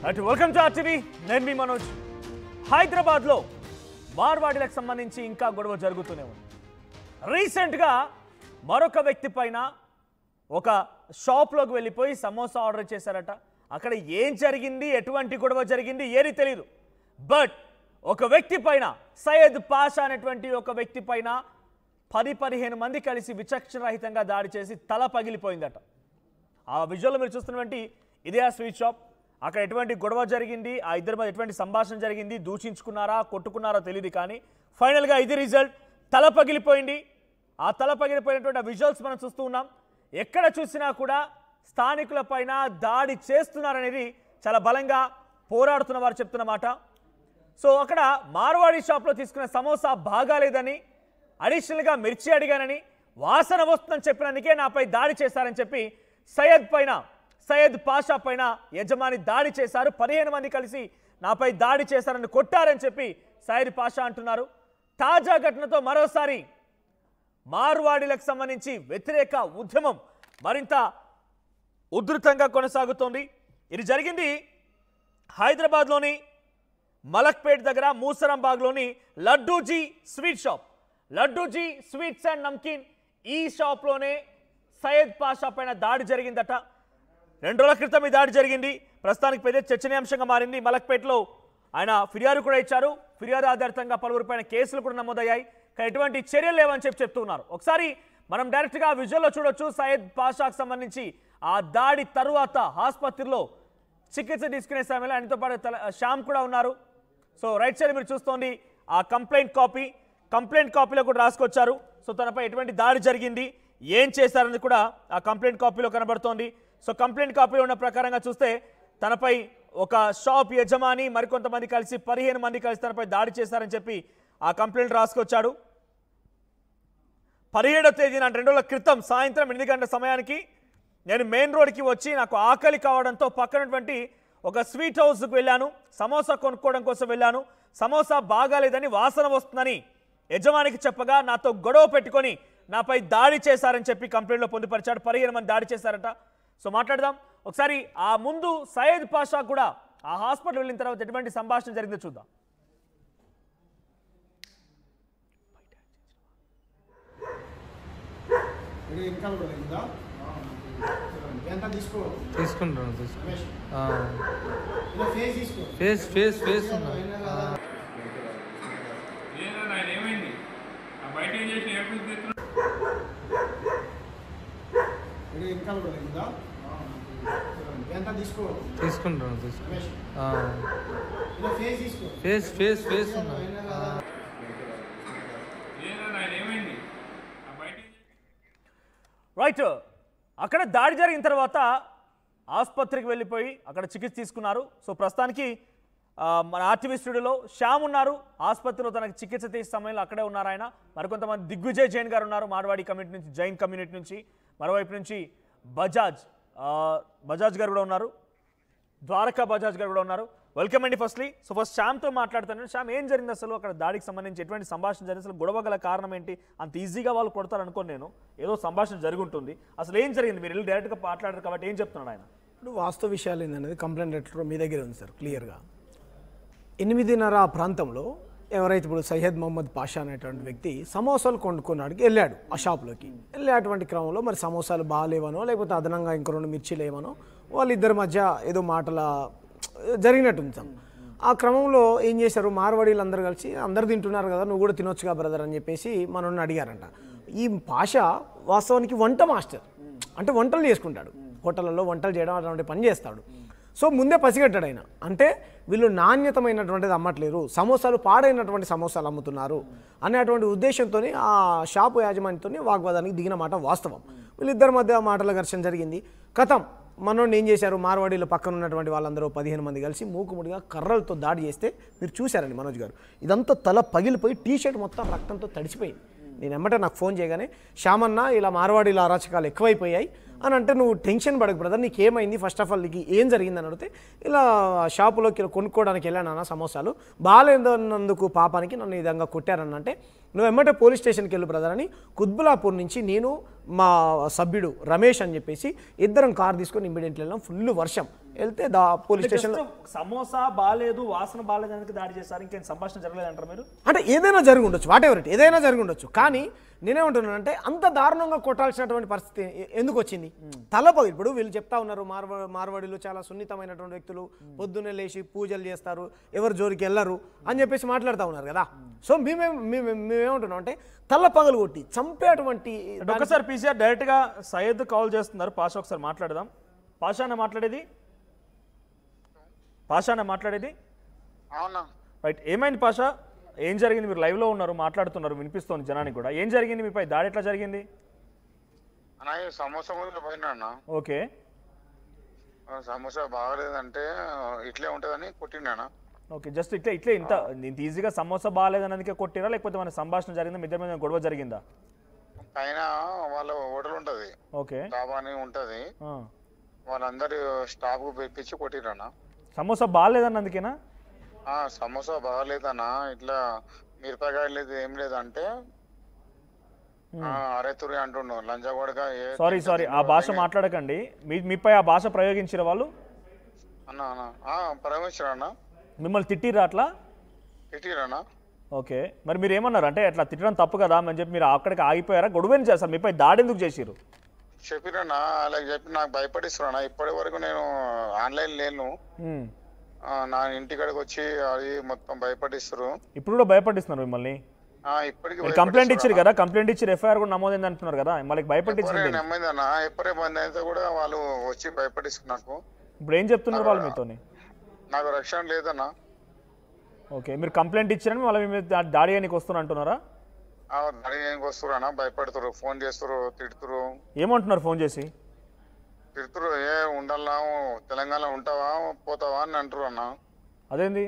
Welcome to RTV. నేను మీ మనోజ్. హైదరాబాద్లో మార్వాడీలకు సంబంధించి ఇంకా గొడవ జరుగుతూనే ఉంది. రీసెంట్గా మరొక వ్యక్తి పైన ఒక షాప్లోకి వెళ్ళిపోయి సమోసా ఆర్డర్ చేశారట. అక్కడ ఏం జరిగింది, ఎటువంటి గొడవ జరిగింది ఏది తెలియదు. బట్ ఒక వ్యక్తి పైన, సయ్యద్ పాషా అనేటువంటి ఒక వ్యక్తి పైన 10-15 మంది కలిసి విచక్షణరహితంగా దాడి చేసి తల పగిలిపోయిందట. ఆ విజువల్లో మీరు చూస్తున్నటువంటి ఇదే ఆ స్వీట్ షాప్. అక్కడ ఎటువంటి గొడవ జరిగింది, ఆ ఇద్దరి మధ్య ఎటువంటి సంభాషణ జరిగింది, దూషించుకున్నారా కొట్టుకున్నారా తెలియదు. కానీ ఫైనల్గా ఇది రిజల్ట్, తల పగిలిపోయింది. ఆ తల పగిలిపోయినటువంటి ఆ విజువల్స్ మనం చూస్తూ ఉన్నాం. ఎక్కడ చూసినా కూడా స్థానికుల పైన దాడి చేస్తున్నారనేది చాలా బలంగా పోరాడుతున్న వారు చెప్తున్నమాట. సో అక్కడ మార్వాడి షాప్లో తీసుకున్న సమోసా బాగాలేదని, అడిషనల్గా మిర్చి అడిగానని, వాసన వస్తుందని చెప్పినందుకే నాపై దాడి చేశారని చెప్పి సయ్యద్ పాషా పైన యజమాని దాడి చేశారు. 15 మంది కలిసి నాపై దాడి చేశారని, కొట్టారని చెప్పి సయ్యద్ పాషా అంటున్నారు. తాజా ఘటనతో మరోసారి మార్వాడీలకు సంబంధించి వ్యతిరేక ఉద్యమం మరింత ఉధృతంగా కొనసాగుతోంది. ఇది జరిగింది హైదరాబాద్లోని మలక్పేట్ దగ్గర మూసరంబాగ్లోని Ladduji sweet shop. Ladduji sweets and namkeen, ఈ షాప్లోనే సయ్యద్ పాషా పైన దాడి జరిగిందట. 2 రోజుల క్రితం ఈ దాడి జరిగింది. ప్రస్తుతానికి పెద్ద చర్చనీయాంశంగా మారింది. మలక్పేట్లో ఆయన ఫిర్యాదు కూడా ఇచ్చారు. ఫిర్యాదు ఆధారితంగా పలువురు పైన కేసులు కూడా నమోదయ్యాయి. కానీ ఎటువంటి చర్యలు లేవని చెప్తున్నారు. ఒకసారి మనం డైరెక్ట్గా విజువల్లో చూడొచ్చు. సయ్యద్ పాషాకు సంబంధించి ఆ దాడి తరువాత ఆసుపత్రిలో చికిత్స తీసుకునే సమయంలో ఆయనతో పాటు శ్యామ్ కూడా ఉన్నారు. సో రైట్ సైడ్ మీరు చూస్తోంది ఆ కంప్లైంట్ కాపీలో కూడా రాసుకొచ్చారు. సో తనపై ఎటువంటి దాడి జరిగింది, ఏం చేశారని కూడా ఆ కంప్లైంట్ కాపీలో కనబడుతోంది. సో కంప్లైంట్ కాపీలో ఉన్న ప్రకారంగా చూస్తే తనపై ఒక షాప్ యజమాని మరికొంతమంది కలిసి 15 మంది కలిసి తనపై దాడి చేశారని చెప్పి ఆ కంప్లైంట్ రాసుకొచ్చాడు. 17వ తేదీన 2 రోజుల క్రితం సాయంత్రం 8 గంటల సమయానికి నేను మెయిన్ రోడ్కి వచ్చి నాకు ఆకలి కావడంతో పక్కనటువంటి ఒక స్వీట్ హౌస్కి వెళ్ళాను. సమోసా కొనుక్కోవడం కోసం వెళ్ళాను. సమోసా బాగాలేదని, వాసన వస్తుందని యజమానికి చెప్పగా నాతో గొడవ పెట్టుకొని నాపై దాడి చేశారని చెప్పి కంప్లైంట్లో పొందుపరిచాడు. 15 మంది దాడి చేశారట. సో మాట్లాడదాం ఒకసారి. ఆ ముందు సయ్యద్ పాషా కూడా ఆ హాస్పిటల్ వెళ్ళిన తర్వాత ఎటువంటి సంభాషణ జరిగిందో చూద్దాం. రైట్. అక్కడ దాడి జరిగిన తర్వాత ఆసుపత్రికి వెళ్ళిపోయి అక్కడ చికిత్స తీసుకున్నారు. సో ప్రస్తుతానికి మన ఆర్టీవీ స్టూడియోలో శ్యామ్ ఉన్నారు. ఆసుపత్రిలో తనకు చికిత్స తీసే సమయంలో అక్కడే ఉన్నారు ఆయన. మరికొంతమంది దిగ్విజయ్ జైన్ గారు ఉన్నారు, మార్వాడి కమ్యూనిటీ నుంచి, జైన్ కమ్యూనిటీ నుంచి. మరోవైపు నుంచి బజాజ్ గారు కూడా ఉన్నారు, ద్వారకా బజాజ్ గారు కూడా ఉన్నారు. వెల్కమ్ అండి ఫస్ట్లీ. సో ఫస్ట్ శ్యామ్తో మాట్లాడుతాను. శ్యామ్, ఏం జరిగింది అసలు? అక్కడ దాడికి సంబంధించి ఎటువంటి సంభాషణ జరిగింది? అసలు గొడవ గల కారణం ఏంటి? అంత ఈజీగా వాళ్ళు కొడతారు అనుకోను నేను. ఏదో సంభాషణ జరుగుంటుంది. అసలు ఏం జరిగింది? మీరు వెళ్ళి డైరెక్ట్గా మాట్లాడారు కాబట్టి ఏం చెప్తున్నాడు ఆయన? ఇప్పుడు వాస్తవ విషయాలు ఏంటనేది కంప్లైంట్ లెటర్ మీ దగ్గర ఉంది సార్. క్లియర్గా 8:30 ప్రాంతంలో ఎవరైతే ఇప్పుడు సయ్యద్ మహమ్మద్ పాషా అనేటువంటి వ్యక్తి సమోసాలు కొనుక్కున్నాడికి వెళ్ళాడు. ఆ షాప్లోకి వెళ్ళేటువంటి క్రమంలో మరి సమోసాలు బాగాలేవనో లేకపోతే అదనంగా ఇంకో 2 మిర్చీలు ఏమనో వాళ్ళిద్దరి మధ్య ఏదో మాటల జరిగినట్టుంది. ఆ క్రమంలో ఏం చేశారు, మార్వాడీలు అందరూ కలిసి అందరు తింటున్నారు కదా, నువ్వు కూడా తినొచ్చుగా బ్రదర్ అని చెప్పేసి మనల్ని అడిగారంట. ఈ పాషా వాస్తవానికి వంట మాస్టర్, అంటే వంటలు చేసుకుంటాడు, హోటళ్ళలో వంటలు చేయడం అటువంటి పని చేస్తాడు. సో ముందే పసిగట్టాడు ఆయన. అంటే వీళ్ళు నాణ్యతమైనటువంటిది అమ్మట్లేరు, సమోసాలు పాడైనటువంటి సమోసాలు అమ్ముతున్నారు అనేటువంటి ఉద్దేశంతో ఆ షాపు యాజమాన్యంతో వాగ్వాదానికి దిగిన మాట వాస్తవం. వీళ్ళిద్దరి మధ్య మాటల ఘర్షణ జరిగింది. కథం మనోడిని ఏం చేశారు, మార్వాడీలో పక్కన ఉన్నటువంటి వాళ్ళందరూ 15 మంది కలిసి మూకుముడిగా కర్రలతో దాడి చేస్తే మీరు చూశారండి మనోజ్ గారు. ఇదంతా తల పగిలిపోయి టీషర్ట్ మొత్తం రక్తంతో తడిసిపోయింది. నేను ఎమ్మటే నాకు ఫోన్ చేయగానే, శ్యామన్న ఇలా మార్వాడీల అరాచకాలు ఎక్కువైపోయాయి అని అంటే, నువ్వు టెన్షన్ పడకు బ్రదర్, నీకు ఏమైంది, ఫస్ట్ ఆఫ్ ఆల్ నీకు ఏం జరిగిందని అడిగితే, ఇలా షాపులోకి కొనుక్కోవడానికి వెళ్ళానన్న సమోసాలు బాగాలేదన్నందుకు పాపానికి నన్ను ఈ విధంగా కొట్టారన్న. అంటే నువ్వు ఎమ్మటే పోలీస్ స్టేషన్కి వెళ్ళు బ్రదర్ అని కుత్బులాపూర్ నుంచి నేను మా సభ్యుడు రమేష్ అని చెప్పేసి ఇద్దరం కార్ తీసుకొని ఇమ్మీడియట్లీ వెళ్ళాం. ఫుల్ వర్షం వెళ్తే పోలీస్ స్టేషన్ సమోసా బాగాలేదు, వాసన బాగాలేదు అనేది దాడి చేశారు, ఇంకేం సంభాషణ జరగలేదంటారు మీరు? అంటే ఏదైనా జరిగి ఉండొచ్చు, వాట్ ఎవర్ ఇట్, ఏదైనా జరిగి ఉండొచ్చు. కానీ నేనేమంటున్నానంటే అంత దారుణంగా కొట్టాల్సినటువంటి పరిస్థితి ఎందుకు వచ్చింది? తలపది ఇప్పుడు వీళ్ళు చెప్తా ఉన్నారు, మార్వాడిలో చాలా సున్నితమైనటువంటి వ్యక్తులు, పొద్దున్నే లేచి పూజలు చేస్తారు, ఎవరు జోలికి వెళ్ళరు అని చెప్పేసి మాట్లాడుతూ ఉన్నారు కదా. సో మేమేమంటున్నాం అంటే తల్ల పగలు కొట్టి చంపేటువంటి. ఒకసారి పీసీఆర్ డైరెక్ట్గా సయ్యద్ కాల్ చేస్తున్నారు, పాషా ఒకసారి మాట్లాడదాం. పాషానే మాట్లాడేది? పాషానే మాట్లాడేది? అవునా? రైట్, ఏమైంది పాషా? ఏం జరిగింది? మీరు లైవ్లో ఉన్నారు, మాట్లాడుతున్నారు, వినిపిస్తోంది జనానికి కూడా. ఏం జరిగింది మీపై దాడి? ఎట్లా జరిగింది? సమోసా ముందు పోయినా. ఓకే, సమోసా బాగలేదంటే ఇట్లే ఉంటుందని కొట్టినా. ఓకే, జస్ట్ ఇట్లా ఇంత ఈజీగా సమోసా బాగాలేదన్నదికే కొట్టిరా, లేకపోతే మన సంభాషణ జరిగిందా, మీ ఇద్దరి మీద గొడవ జరిగిందా? పైన వాళ్ళ హోటల్ ఉంటది, ఓకే, డాబా అని ఉంటది, వాళ్ళందరూ స్టాఫ్ పిలిపించి కొట్టిరన్నా. సమోసా బాగాలేదన్నందుకేనా? సమోసా బాగాలేదన్నా, ఇట్లా మిరపకాయలు లేదు ఏం లేదంటే అరే తురి అంటుండు లంచగొడగా. సారీ ఆ భాష మాట్లాడకండి, మీపై ఆ భాష ప్రయోగించిన వాళ్ళు అన్నా ప్రయోగించారన్నా. మిమ్మల్ని తిట్టిరా? అట్లా తిట్టిరన్నా. ఓకే, మరి మీరు ఏమన్నారు? అంటే అట్లా తిట్టడం తప్పు కదా అని చెప్పి మీరు అక్కడికి ఆగిపోయారా? గొడవని చేస్తారు, మీపై దాడి ఎందుకు చేసిరు? చెప్పిరన్నా, అలాగే చెప్పి నాకు భయపడిస్తున్నా. ఇప్పటి వరకు నేను ఆన్లైన్ లేను, నా ఇంటికాడికి వచ్చి అది మొత్తం భయపడిస్తారు. ఇప్పుడు కూడా భయపడిస్తున్నారు మిమ్మల్ని? ఇప్పటికి కంప్లైంట్ ఇచ్చారు కదా, కంప్లైంట్ ఇచ్చి ఎఫ్ఐఆర్ కూడా నమోదైంది అంటున్నారు కదా, మళ్ళీ భయపడించింది నమ్మిందన్నా. ఎప్పుడే బంద్ అయితే కూడా వాళ్ళు వచ్చి భయపడిస్తారు నాకు. ఇప్పుడు ఏం చెప్తున్నారు వాళ్ళు మీతోని? నాకు రక్షణ లేదన్నా. ఓకే, మీరు కంప్లైంట్ ఇచ్చారని వాళ్ళ మీద దాడి చేయడానికి వస్తున్నారు అంటున్నారా? దాడి చేయడానికి వస్తున్నా, భయపడుతురు, ఫోన్ చేస్తారు, తిడుతురు. ఏమంటున్నారు ఫోన్ చేసి? తిడుతురు, ఏ ఉండాలా, తెలంగాణ ఉంటావా పోతావా అని అంటారు అన్న. అదేంది?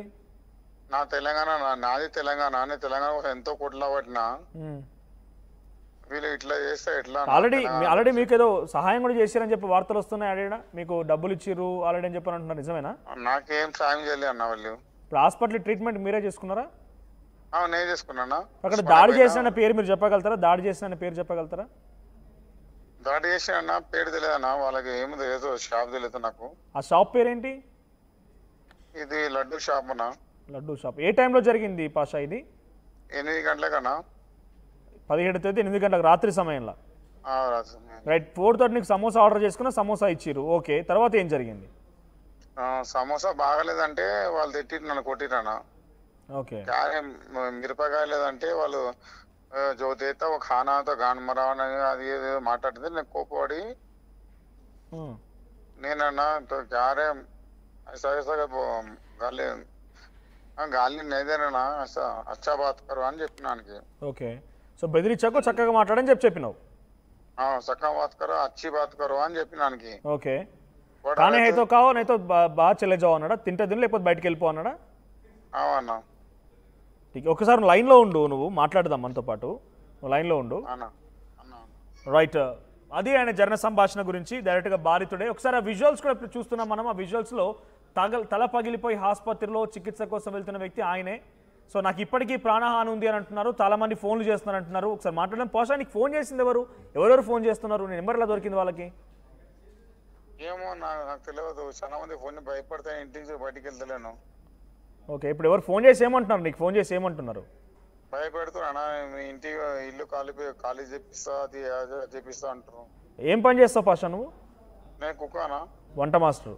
నా తెలంగాణ, నాది తెలంగాణ, నేను తెలంగాణ ఎంతో కొట్లాబట్టినా, వీళ్ళు ఇట్లా చేస్తే ఎట్లా? ఆల్రెడీ మీకు ఏదో సహాయం కూడా చేశారని చెప్పి వార్తలు వస్తున్నాయి. ఆడ మీకు డబ్బులు ఇచ్చిర్రు ఆల్రెడీ అని చెప్పని అంటున్నారు, నిజమేనా? నాకేం సాయం చేయలేదు అన్న వాళ్ళు. ఇప్పుడు హాస్పిటల్ ట్రీట్మెంట్ మీరే చేసుకున్నారా? నేను చేసుకున్నా. అక్కడ దాడి చేసిన పేరు మీరు చెప్పగలుగుతారా? దాడి చేసిన పేరు చెప్పగలుగుతారా? దాడి చేసిన పేరు తెలియదన్నా, వాళ్ళకి ఏమి ఏదో షాప్ తెలియదు నాకు. ఆ షాప్ పేరేంటి? ఇది లడ్డు షాప్ అన్నా. లడ్డు షాప్. ఏ టైంలో జరిగింది పాషా ఇది? 8 గంటలకన్నా. 17వ తేదీ 8 గంటలకు రాత్రి సమయంలో. రైట్, 4:30 నీకు సమోసా ఆర్డర్ చేసుకున్నా, సమోసా ఇచ్చిర్రు. ఓకే, తర్వాత ఏం జరిగింది? సమోసా బాగలేదంటే వాళ్ళు తిట్టి నన్ను కొట్టిరన్నా. ఓకే, మిరపకాయ లేదంటే వాళ్ళు जो देता वो खाना तो गान मरावना అది మాట్లాడితే నేను కోపపడి నేనన్నా तो क्या रे ऐसा ऐसा गाली गाली नहीं देना ना ऐसा अच्छा बात करो అని చెప్పినానికి. ఓకే, సో బెదిరించాకో చక్కగా మాట్లాడని చెప్పినావు? చక్కగా बात करो अच्छी बात करो అని చెప్పినానికి. ఓకే, खाने है तो खाओ नहीं तो बाहर चले जाओ అన్నాడా? తింటే తిని లేకపోతే బయటకు వెళ్ళిపో అన్నాడా? అవునా. ఒకసారి లైన్లో ఉండు, నువ్వు మాట్లాడదాం మనతో పాటు, లైన్లో ఉండు. రైట్, అది ఆయన జరిగిన సంభాషణ గురించి డైరెక్ట్గా బాధితుడే. ఒకసారి ఆ విజువల్స్ కూడా ఇప్పుడు చూస్తున్నాం మనం. ఆ విజువల్స్లో తల పగిలిపోయి ఆసుపత్రిలో చికిత్స కోసం వెళ్తున్న వ్యక్తి ఆయనే. సో నాకు ఇప్పటికీ ప్రాణహాని ఉంది అని అంటున్నారు, చాలా మంది ఫోన్లు చేస్తున్నారు అంటున్నారు. ఒకసారి మాట్లాడడం. పోషా, నీకు ఫోన్ చేసింది ఎవరెవరు ఫోన్ చేస్తున్నారు? నీ నెంబర్ ఎలా దొరికింది వాళ్ళకి? ఏమో నాకు తెలియదు, చాలా మంది ఫోన్ భయపడితే ఇంటికి బయటికి వెళ్తలేను. ఓకే, ఇప్పుడు ఎవరు ఫోన్ చేసి ఏమంటున్నారు? నీకు ఫోన్ చేసి ఏమంటున్నారు? భయపెడుతున్నా, మీ ఇంటి ఇల్లు ఖాళీ చేపిస్తా, అది చేపిస్తా అంటారు. ఏం పని చేస్తావు పాషా నువ్వు? నేను కుక్కనా, వంట మాస్టర్.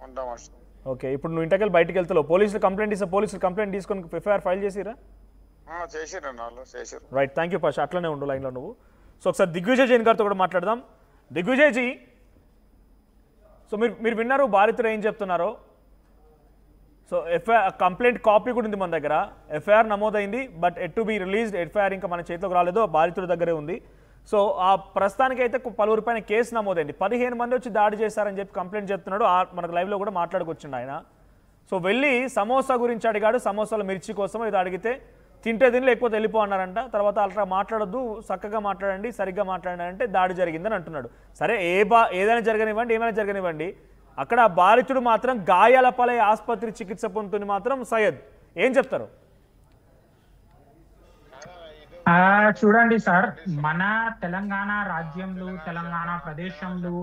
వంట మాస్టర్. ఓకే, ఇప్పుడు నువ్వు ఇంటికి బయటికి వెళ్తావు, పోలీసులు కంప్లైంట్ ఇస్తా, పోలీసులు కంప్లైంట్ తీసుకొని ఎఫ్ఐఆర్ ఫైల్ చేసిరా? చేసిరు వాళ్ళు, చేసిరు. రైట్, థ్యాంక్ యూ పాషా, అట్లనే ఉండు లైన్లో నువ్వు. సో ఒకసారి దిగ్విజయ్ జైన్ గారితో కూడా మాట్లాడదాం. దిగ్విజయ్ జీ, సో మీరు విన్నారు బాధితుడు ఏం చెప్తున్నారో. సో కంప్లైంట్ కాపీ కూడా ఉంది మన దగ్గర, ఎఫ్ఐఆర్ నమోదైంది, but at to be released. FIR ఇంకా మన చేతిలోకి రాలేదు, బాధితుడి దగ్గరే ఉంది. సో ఆ ప్రస్తుతానికి అయితే పలువురి పైన కేసు నమోదైంది. 15 మంది వచ్చి దాడి చేశారని చెప్పి కంప్లైంట్ చెప్తున్నాడు. మనకు లైవ్లో కూడా మాట్లాడుకొచ్చిండు ఆయన. సో వెళ్ళి సమోసా గురించి అడిగాడు, సమోసాల మిర్చి కోసం ఇది అడిగితే తింటే తిని లేకపోతే వెళ్ళిపో అన్నారంట. తర్వాత అట్లా మాట్లాడొద్దు, చక్కగా మాట్లాడండి, సరిగ్గా మాట్లాడండి అంటే దాడి జరిగిందని అంటున్నాడు. సరే, ఏదైనా జరగనివ్వండి, ఏమైనా జరగనివ్వండి, అక్కడ బాధితుడు మాత్రం గాయాల పాలై ఆసుపత్రి చికిత్స పొందుతుంది మాత్రం సయ్యద్. ఏం చెప్తారు? చూడండి సార్, మన తెలంగాణ రాజ్యంలో తెలంగాణ ప్రదేశంలో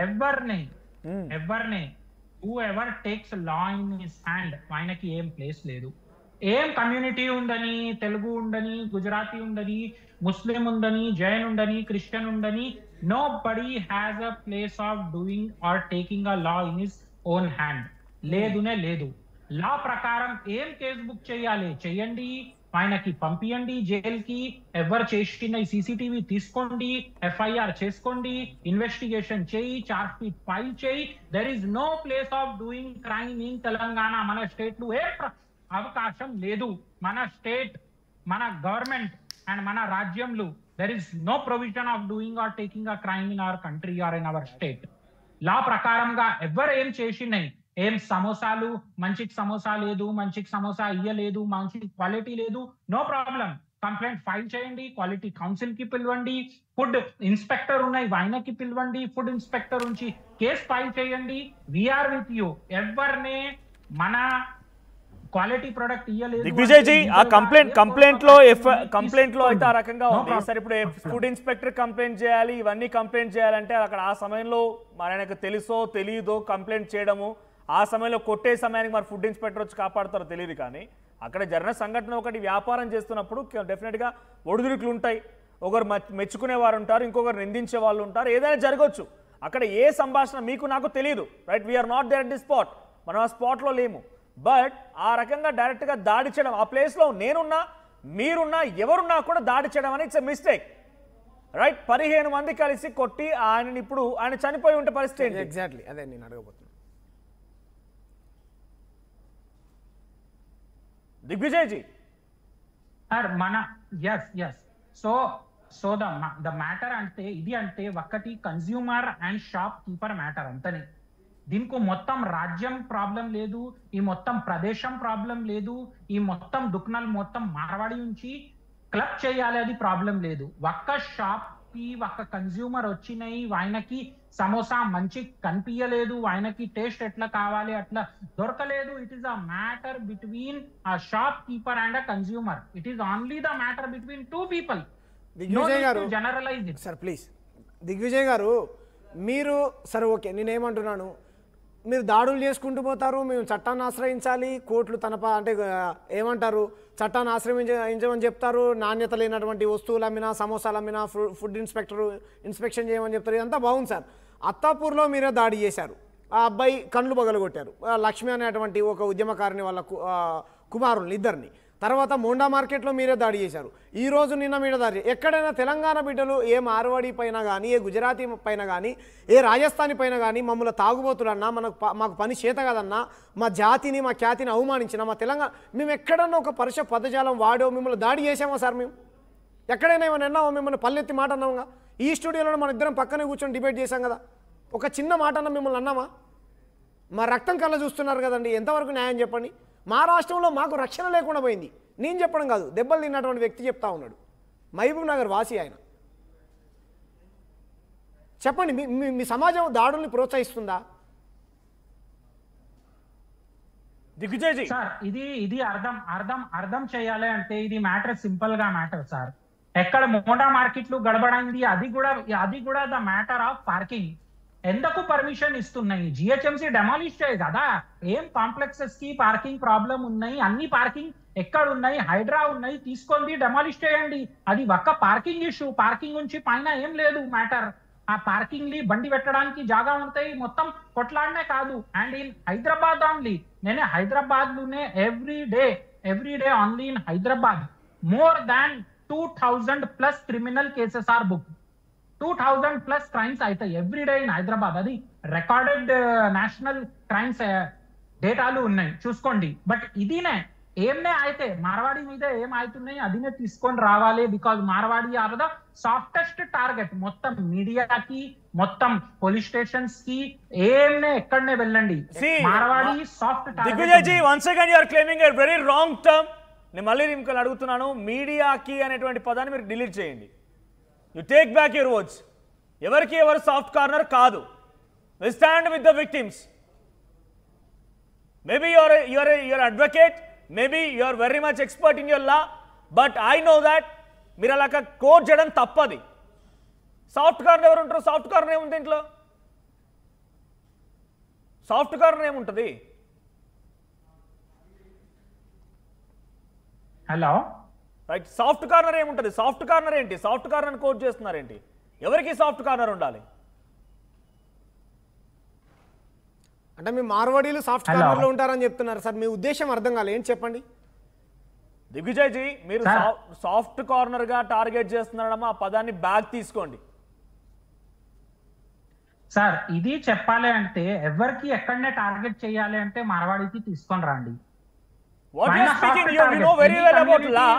ఎవరిని who ever takes law in his hand ఆయనకి ఏం ప్లేస్ లేదు. ఏం కమ్యూనిటీ ఉందని, తెలుగు ఉండని, గుజరాతీ ఉండని, ముస్లిం ఉండని, జైన్ ఉండని, క్రిస్టియన్ ఉండని, nobody has a place of doing or taking a law in his own hand. లేదునే లేదు. లా ప్రకారం ఏం కేసు బుక్ చేయాలి చేయండి, ఆయనకి పంపియండి జైలుకి. ఎవరు చేసిన సీసీటీవీ తీసుకోండి, ఎఫ్ఐఆర్ చేసుకోండి, ఇన్వెస్టిగేషన్ చేయి, చార్జ్ షీట్ ఫైల్ చేయి. There is no place of doing crime in Telangana. మన స్టేట్ లో ఏ అవకాశం లేదు. మన స్టేట్, మన గవర్నమెంట్ అండ్ మన రాజ్యంలో there is no provision of doing or taking a crime in our country or in our state. Law ప్రకారంగా ఎవరు ఏం చేసినాయి, ఏం సమోసాలు, మంచికి సమోసా లేదు, మంచికి సమోసా ఇయ్యలేదు, మంచి క్వాలిటీ లేదు, నో ప్రాబ్లం, కంప్లైంట్ ఫైల్ చేయండి, క్వాలిటీ కౌన్సిల్ కి పిలవండి, ఫుడ్ ఇన్స్పెక్టర్ ఉన్నాయి ఆయనకి పిలవండి, ఫుడ్ ఇన్స్పెక్టర్ నుంచి కేసు ఫైల్ చేయండి. We're with you. ఎవరినే మన క్వాలిటీ ప్రొడక్ట్ ఇయ్యలేదు. దిగ్విజయ్ జీ, ఆ కంప్లైంట్ లో అయితే ఆ రకంగా ఉంది సార్. ఇప్పుడు ఫుడ్ ఇన్స్పెక్టర్ కంప్లైంట్ చేయాలి, ఇవన్నీ కంప్లైంట్ చేయాలంటే అక్కడ ఆ సమయంలో మనకు తెలుసో తెలియదో కంప్లైంట్ చేయడము, ఆ సమయంలో కొట్టే సమయానికి మరి ఫుడ్ ఇన్స్పెక్టర్ వచ్చి కాపాడుతారో తెలియదు. కానీ అక్కడ జరిగిన సంఘటన ఒకటి, వ్యాపారం చేస్తున్నప్పుడు డెఫినెట్గా ఒడిదుడుకులు ఉంటాయి. ఒకరు మెచ్చుకునే వారు ఉంటారు, ఇంకొకరు నిందించే వాళ్ళు ఉంటారు, ఏదైనా జరగవచ్చు. అక్కడ ఏ సంభాషణ మీకు నాకు తెలియదు, right? We are not there at the spot, మనం ఆ స్పాట్లో లేము. బట్ ఆ రకంగా డైరెక్ట్గా దాడి చేయడం, ఆ ప్లేస్లో నేనున్నా మీరున్నా ఎవరున్నా కూడా దాడి చేయడం అనేది ఇట్స్ ఎ మిస్టేక్, రైట్? 15 మంది కలిసి కొట్టి ఆయనని, ఇప్పుడు ఆయన చనిపోయి ఉంటే పరిస్థితి ఏంటి? ఎగ్జాక్ట్లీ అదే నేను అడగబోతున్నాను. దిగ్విజయ్ జీ సార్, మన సో ద మ్యాటర్ అంటే ఇది, అంటే ఒక్కటి consumer and shop keeper matter అంతనే. దీనికి మొత్తం రాజ్యం ప్రాబ్లం లేదు, ఈ మొత్తం ప్రదేశం ప్రాబ్లం లేదు, ఈ మొత్తం దుకాణాలు మొత్తం మార్వాడి నుంచి క్లబ్ చేయాలి అది ప్రాబ్లం లేదు. ఒక్క షాప్ కి ఒక్క కన్స్యూమర్ వచ్చినాయి, ఆయనకి సమోసా మంచి కనిపించలేదు, ఆయనకి టేస్ట్ ఎట్లా కావాలి అట్లా దొరకలేదు. It is a matter between a shop keeper and a consumer. It is only the matter between two people. Digvijay గారు, జనరలైజ్ సార్ ప్లీజ్. దిగ్విజయ్ గారు, మీరు సరే ఓకే, నేనేమంటున్నాను, మీరు దాడులు చేసుకుంటూ పోతారు, మేము చట్టాన్ని ఆశ్రయించాలి, కోర్టులు అంటే ఏమంటారు, చట్టాన్ని ఆశ్రయించమని చెప్తారు, నాణ్యత లేనటువంటి వస్తువులు అమ్మినా, సమోసాలు అమ్మినా ఫుడ్ ఇన్స్పెక్షన్ చేయమని చెప్తారు. ఇదంతా బాగుంది సార్. అత్తాపూర్లో మీరే దాడి చేశారు, ఆ అబ్బాయి కళ్ళు పగలగొట్టారు, లక్ష్మి అనేటువంటి ఒక ఉద్యమకారిని వాళ్ళ కుమారుల్ని ఇద్దరిని. తర్వాత మోండా మార్కెట్లో మీరే దాడి చేశారు, ఈ రోజు నిన్న మీరే దాడి. ఎక్కడైనా తెలంగాణ బిడ్డలు ఏ మార్వాడి పైన కానీ, ఏ గుజరాతీ పైన కానీ, ఏ రాజస్థానీ పైన కానీ మమ్మల్ని తాగుబోతులన్నా, మాకు పని చేత కదన్నా, మా జాతిని మా ఖ్యాతిని అవమానించిన మా తెలంగాణ, మేము ఎక్కడన్నా ఒక పరుష పదజాలం వాడో మిమ్మల్ని దాడి చేసామా సార్? మేము ఎక్కడైనా ఏమైనా అన్నామా? మిమ్మల్ని పల్లెత్తి మాట అన్నాముగా? ఈ స్టూడియోలో మన ఇద్దరం పక్కనే కూర్చొని డిబేట్ చేశాం కదా, ఒక చిన్న మాట అన్న మిమ్మల్ని అన్నామా? మా రక్తం కళ్ళ చూస్తున్నారు కదండి, ఎంతవరకు న్యాయం చెప్పండి? మా రాష్ట్రంలో మాకు రక్షణ లేకుండా పోయింది. నేను చెప్పడం కాదు, దెబ్బలు తిన్నటువంటి వ్యక్తి చెప్తా ఉన్నాడు, మహబూబ్ నగర్ వాసి ఆయన. చెప్పండి, మీ సమాజం దాడుల్ని ప్రోత్సహిస్తుందా? దిగ్విజయ్ జీ సార్, ఇది అర్థం చేయాలి అంటే ఇది మ్యాటర్ సింపుల్ గా మ్యాటర్ సార్. ఎక్కడ మోండా మార్కెట్లు గడబడింది, అది కూడా ద మ్యాటర్ ఆఫ్ పార్కింగ్. ఎందుకు పర్మిషన్ ఇస్తున్నాయి? జిహెచ్ఎంసీ డెమాలిష్ చేయ కదా. ఏం కాంప్లెక్సెస్ కి పార్కింగ్ ప్రాబ్లం ఉన్నాయి, అన్ని పార్కింగ్ ఎక్కడ ఉన్నాయి, హైడ్రా ఉన్నాయి, తీసుకొని డెమాలిష్ చేయండి. అది ఒక్క పార్కింగ్ ఇష్యూ, పార్కింగ్ నుంచి పైన ఏం లేదు మ్యాటర్. ఆ పార్కింగ్ ని బండి పెట్టడానికి జాగా ఉంటాయి, మొత్తం కొట్లాడనే కాదు. అండ్ ఇన్ హైదరాబాద్ ఓన్లీ, నేను హైదరాబాద్ లోనే every day only in Hyderabad more than 2000+ criminal cases are book. 2000+ crimes అవుతాయి ఎవ్రీ డే ఇన్ హైదరాబాద్. అది రికార్డెడ్ నేషనల్ క్రైమ్స్ డేటాలు ఉన్నాయి, చూసుకోండి. బట్ ఇదినే ఏమనే అయితే మార్వాడి మీద ఏం అవుతున్నాయి అదినే తీసుకొని రావాలి. Because Marwadi are the softest target. మొత్తం మీడియాకి, మొత్తం పోలీస్ స్టేషన్స్ కి ఏమనే ఎక్కడనే వెళ్ళండి, Marwadi soft target. Digvijay ji, once again you are claiming a very wrong term. నేను మళ్ళీ ఇంకొకరు అడుగుతున్నాను, మీడియాకి అనేటువంటి పదాన్ని మీరు డిలీట్ చేయండి. You take back your words. ఎవరికి ఎవరు సాఫ్ట్ కార్నర్ కాదు. We stand with the victims. Maybe your advocate, maybe you are very much expert in your law, but I know that మీరు అలా కోట్ చేయడం తప్పది. సాఫ్ట్ కార్నర్ ఎవరు ఉంటారు? Soft corner ఏముంది ఇంట్లో? సాఫ్ట్ కార్నర్ ఏముంటుంది? హలో రైట్, సాఫ్ట్ కార్నర్ ఏముంటుంది? సాఫ్ట్ కార్నర్ ఏంటి? సాఫ్ట్ కార్నర్ కోట్ చేస్తున్నారేంటి? ఎవరికి సాఫ్ట్ కార్నర్ ఉండాలి? అంటే మీ మార్వాడీలు సాఫ్ట్ కార్నర్లో ఉంటారని చెప్తున్నారు సార్. మీ ఉద్దేశం అర్థం కాలే, ఏంటి చెప్పండి. దిగ్విజయ్ జీ, మీరు సాఫ్ట్ కార్నర్ గా టార్గెట్ చేస్తున్నారమ్మా, ఆ పదాన్ని బ్యాక్ తీసుకోండి. సార్ ఇది చెప్పాలి అంటే ఎవరికి ఎక్కడనే టార్గెట్ చేయాలి అంటే మార్వాడికి తీసుకొని రండి. What you are speaking, you know very well about law.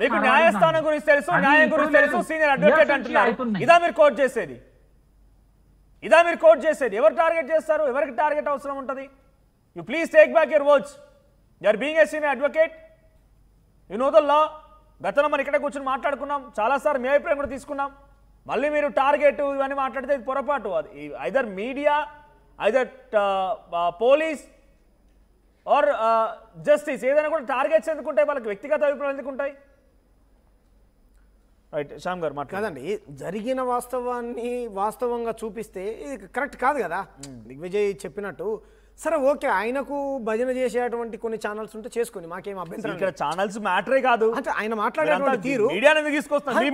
మీకు న్యాయస్థానం గురించి తెలుసు, న్యాయం గురించి తెలుసు, సీనియర్ అడ్వకేట్ అంటున్నారు. ఇదా మీరు కోట్ చేసేది? ఇదా మీరు కోట్ చేసేది? ఎవరు టార్గెట్ చేస్తారు? ఎవరికి టార్గెట్ అవసరం ఉంటుంది? You please take back your words. You are being a senior advocate, you know the law. గతంలో మనం ఇక్కడ కూర్చొని మాట్లాడుకున్నాం, చాలాసార్లు మీ అభిప్రాయం కూడా తీసుకున్నాం. మళ్ళీ మీరు టార్గెట్ ఇవన్నీ మాట్లాడితే ఇది పొరపాటు. అది either media, either police or justice, ఏదైనా కూడా టార్గెట్స్ ఎందుకు ఉంటాయి? వాళ్ళకి వ్యక్తిగత అభిప్రాయాలు ఎందుకు ఉంటాయి? రైట్, శ్యామ్ గారు కాదండి, జరిగిన వాస్తవాన్ని వాస్తవంగా చూపిస్తే ఇది కరెక్ట్ కాదు కదా. దిగ్విజయ్ చెప్పినట్టు సరే ఓకే, ఆయనకు భజన చేసేటువంటి కొన్ని ఛానల్స్ ఉంటే చేసుకుని మాకేం అభ్యంతరం. ఇక్కడ ఛానల్స్ మ్యాటరే కాదు, అంటే ఆయన మాట్లాడేటువంటి తీరు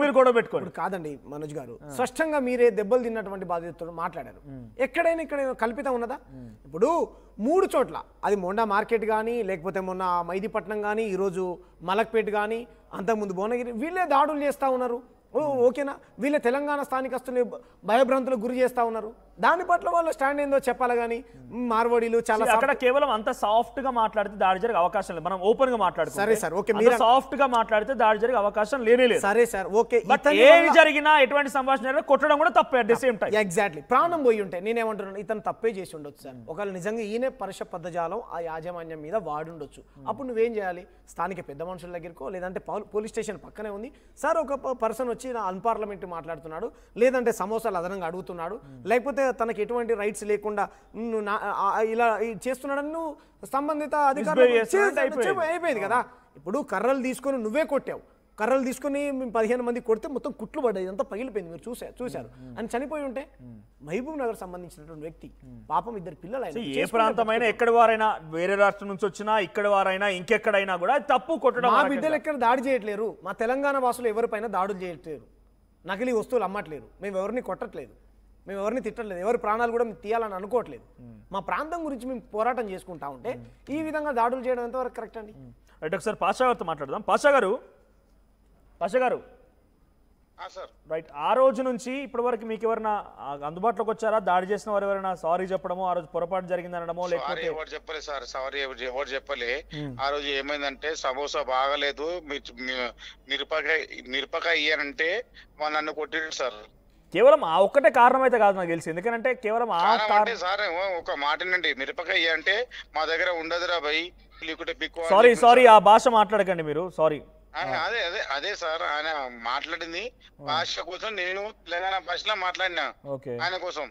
మీరు కూడా పెట్టుకోండి. కాదండి మనోజ్ గారు, స్పష్టంగా మీరే దెబ్బలు తిన్నటువంటి బాధ్యతలు మాట్లాడారు. ఎక్కడైనా ఇక్కడ కల్పితం ఉన్నదా? ఇప్పుడు 3 చోట్ల, అది మొండా మార్కెట్ కానీ, లేకపోతే మొన్న మైదీపట్నం కానీ, ఈరోజు మలక్పేట్ కానీ, అంతకుముందు భువనగిరి, వీళ్ళే దాడులు చేస్తూ ఉన్నారు. ఓకేనా? వీళ్ళ తెలంగాణ స్థానికస్తుల్ని భయభ్రాంతులకు గురి చేస్తూ ఉన్నారు. దాని పట్ల వాళ్ళ స్టాండ్ ఏందో చెప్పాలి. కానీ మార్వాడీలు చాలా అక్కడ కేవలం అంత సాఫ్ట్ గా మాట్లాడితే దాడి జరిగే అవకాశం లేదు. మనం ఓపెన్ గా మాట్లాడుకుంటే సరే సార్, ఓకే, మీరు సాఫ్ట్ గా మాట్లాడితే దాడి జరిగే అవకాశం లేనే లేదు. సరే సార్, ఓకే, ఏది జరిగినా ఎటువంటి సంభాషణ జరిగినా కొట్టడం కూడా తప్పే. At the same time exactly ప్రాణం పోయి ఉంటే నేనేమంటున్నాను, ఇతను తప్పే చేసి ఉండొచ్చు సార్. ఒకవేళ నిజంగా ఈయనే పరుష పదజాలం ఆ యాజమాన్యం మీద వాడుండొచ్చు. అప్పుడు నువ్వేం చేయాలి? స్థానిక పెద్ద మనుషుల దగ్గరకో, లేదంటే పోలీస్ స్టేషన్ పక్కనే ఉంది సార్, ఒక పర్సన్ వచ్చి అన్పార్లమెంట్ మాట్లాడుతున్నాడు, లేదంటే సమోసాలు అదనంగా అడుగుతున్నాడు, లేకపోతే తనకి ఎటువంటి రైట్స్ లేకుండా ఇలా చేస్తున్నాడని నువ్వు సంబంధిత అధికారులు అయిపోయింది కదా. ఇప్పుడు కర్రలు తీసుకొని నువ్వే కొట్టావు, కర్రలు తీసుకుని 15 మంది కొడితే మొత్తం కుట్లు పడ్డాయి, ఇదంతా పగిలిపోయింది, మీరు చూశారు అని చనిపోయి ఉంటే మహబూబ్ నగర్ సంబంధించినటువంటి వ్యక్తి పాపం, 2 పిల్లలు. ఏ ప్రాంతమైనా ఎక్కడి వారైనా, వేరే రాష్ట్రం నుంచి వచ్చినా, ఇక్కడి వారైనా, ఇంకెక్కడైనా కూడా తప్పు కొట్టడం. మా బిడ్డలు ఎక్కడ దాడి చేయట్లేరు, మా తెలంగాణ వాసులు ఎవరిపైన దాడులు చేయట్లేరు, నకిలీ వస్తువులు అమ్మట్లేరు, మేము ఎవరిని కొట్టట్లేదు, మేము ఎవరిని తిట్టట్లేదు, ఎవరి ప్రాణాలు కూడా మేము తీయాలని అనుకోవట్లేదు. మా ప్రాంతం గురించి మేము పోరాటం చేసుకుంటా ఉంటే ఈ విధంగా దాడులు చేయడం ఎంతవరకు కరెక్ట్ అండి? రైట్, ఒకసారి పాషా గారితో మాట్లాడదాం. పాషా గారు రైట్, ఆ రోజు నుంచి ఇప్పటి వరకు మీకు ఎవరైనా అందుబాటులోకి వచ్చారా? దాడి చేసిన వారు ఎవరైనా సారీ చెప్పడమో, ఆ రోజు పొరపాటు జరిగింది అనడమో, లేకపోతే ఎవరు చెప్పలే సార్, సారీ ఎవరు చెప్పలే. ఆ రోజు ఏమైందంటే సమోసా బాగలేదు, మిరపకాయ ఇయ్యానంటే వాళ్ళు నన్ను కొట్టిరు సార్. కేవలం ఆ ఒక్కటే కారణం అయితే కాదు నాకు తెలిసి, ఎందుకంటే కేవలం సార్ ఒక మాటనండి, మిరపకాయ అంటే మా దగ్గర ఉండదురా భయ్, లేకుంటే పిక్కు. సారీ ఆ భాష మాట్లాడకండి మీరు, సారీ. అదే సార్, ఆయన మాట్లాడింది భాష కోసం, నేను తెలంగాణ భాషలో మాట్లాడినా ఆయన కోసం.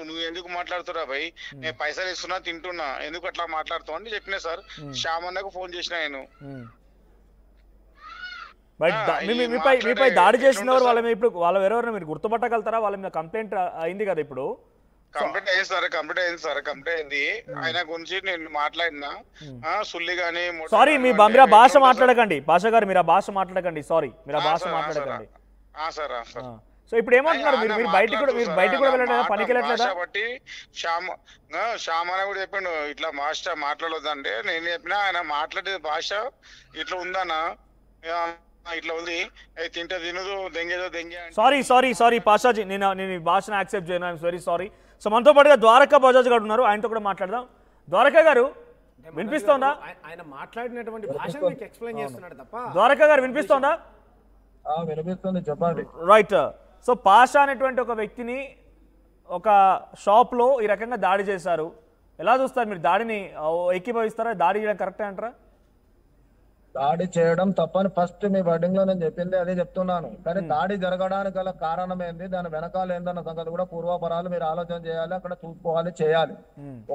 నువ్వు ఎందుకు మాట్లాడుతురా భయ్, నేను పైసలు ఇస్తున్నా, తింటున్నా, ఎందుకు అట్లా మాట్లాడుతావు అని చెప్పినా సార్. శ్యామన్నకు ఫోన్ చేసిన నేను. మీపై దాడి చేసిన వాళ్ళ మీద ఇప్పుడు ఎవరెవరైనా మీరు గుర్తుపట్టగలుగుతారా? వాళ్ళ మీద కంప్లైంట్ అయింది కదా, ఇప్పుడు కంప్లీట్ అయింది సార్. ఆయన గురించి నేను మాట్లాడినా సుల్లి గానీ. సారీ, మీరు ఆ భాష మాట్లాడకండి పాషా గారు, మీరు ఆ భాష మాట్లాడకండి, సారీ మీరు ఆ భాష మాట్లాడకండి. సో ఇప్పుడు ఏమంటున్నారు మీరు బయటికి కూడా వెళ్ళట్లేదా, పనికి వెళ్ళట్లేదా? బట్టి శ్యామన కూడా చెప్పిండు ఇట్లా భాష మాట్లాడొద్దంటే, నేను చెప్పినా ఆయన మాట్లాడే భాష ఇట్లా ఉందన్నా, ఇట్లా ఉంది, తింటే తినదు, దెంగేదో దెంగే. సారీ పాషాజీ, నేను ఈ భాషను యాక్సెప్ట్ చేయను, ఐఎమ్ వెరీ సారీ. సో మనతో పాటుగా ద్వారకా బజాజ్ గారు ఉన్నారు, ఆయనతో కూడా మాట్లాడదాం. ద్వారకా గారు వినిపిస్తోందా? ఆయన మాట్లాడినటువంటి భాషను మీకు ఎక్స్ప్లెయిన్ చేస్తున్నాడు తప్ప. ద్వారకా గారు వినిపిస్తోందా? వినిపిస్తుంది, చెప్పండి. రైట్, సో పాషా అనేటువంటి ఒక వ్యక్తిని ఒక షాప్లో ఈ రకంగా దాడి చేశారు, ఎలా చూస్తారు మీరు? దాడిని ఏకీభవిస్తారా? దాడి చేయడం కరెక్టే అంటారా? దాడి చేయడం తప్పని ఫస్ట్ మీ వర్డింగ్ లో నేను చెప్పింది అదే చెప్తున్నాను. కానీ దాడి జరగడానికి గల కారణం ఏంది, దాని వెనకాల ఏందన్న సంగతి కూడా పూర్వాపరాలు మీరు ఆలోచన చేయాలి, అక్కడ చూసుకోవాలి, చేయాలి.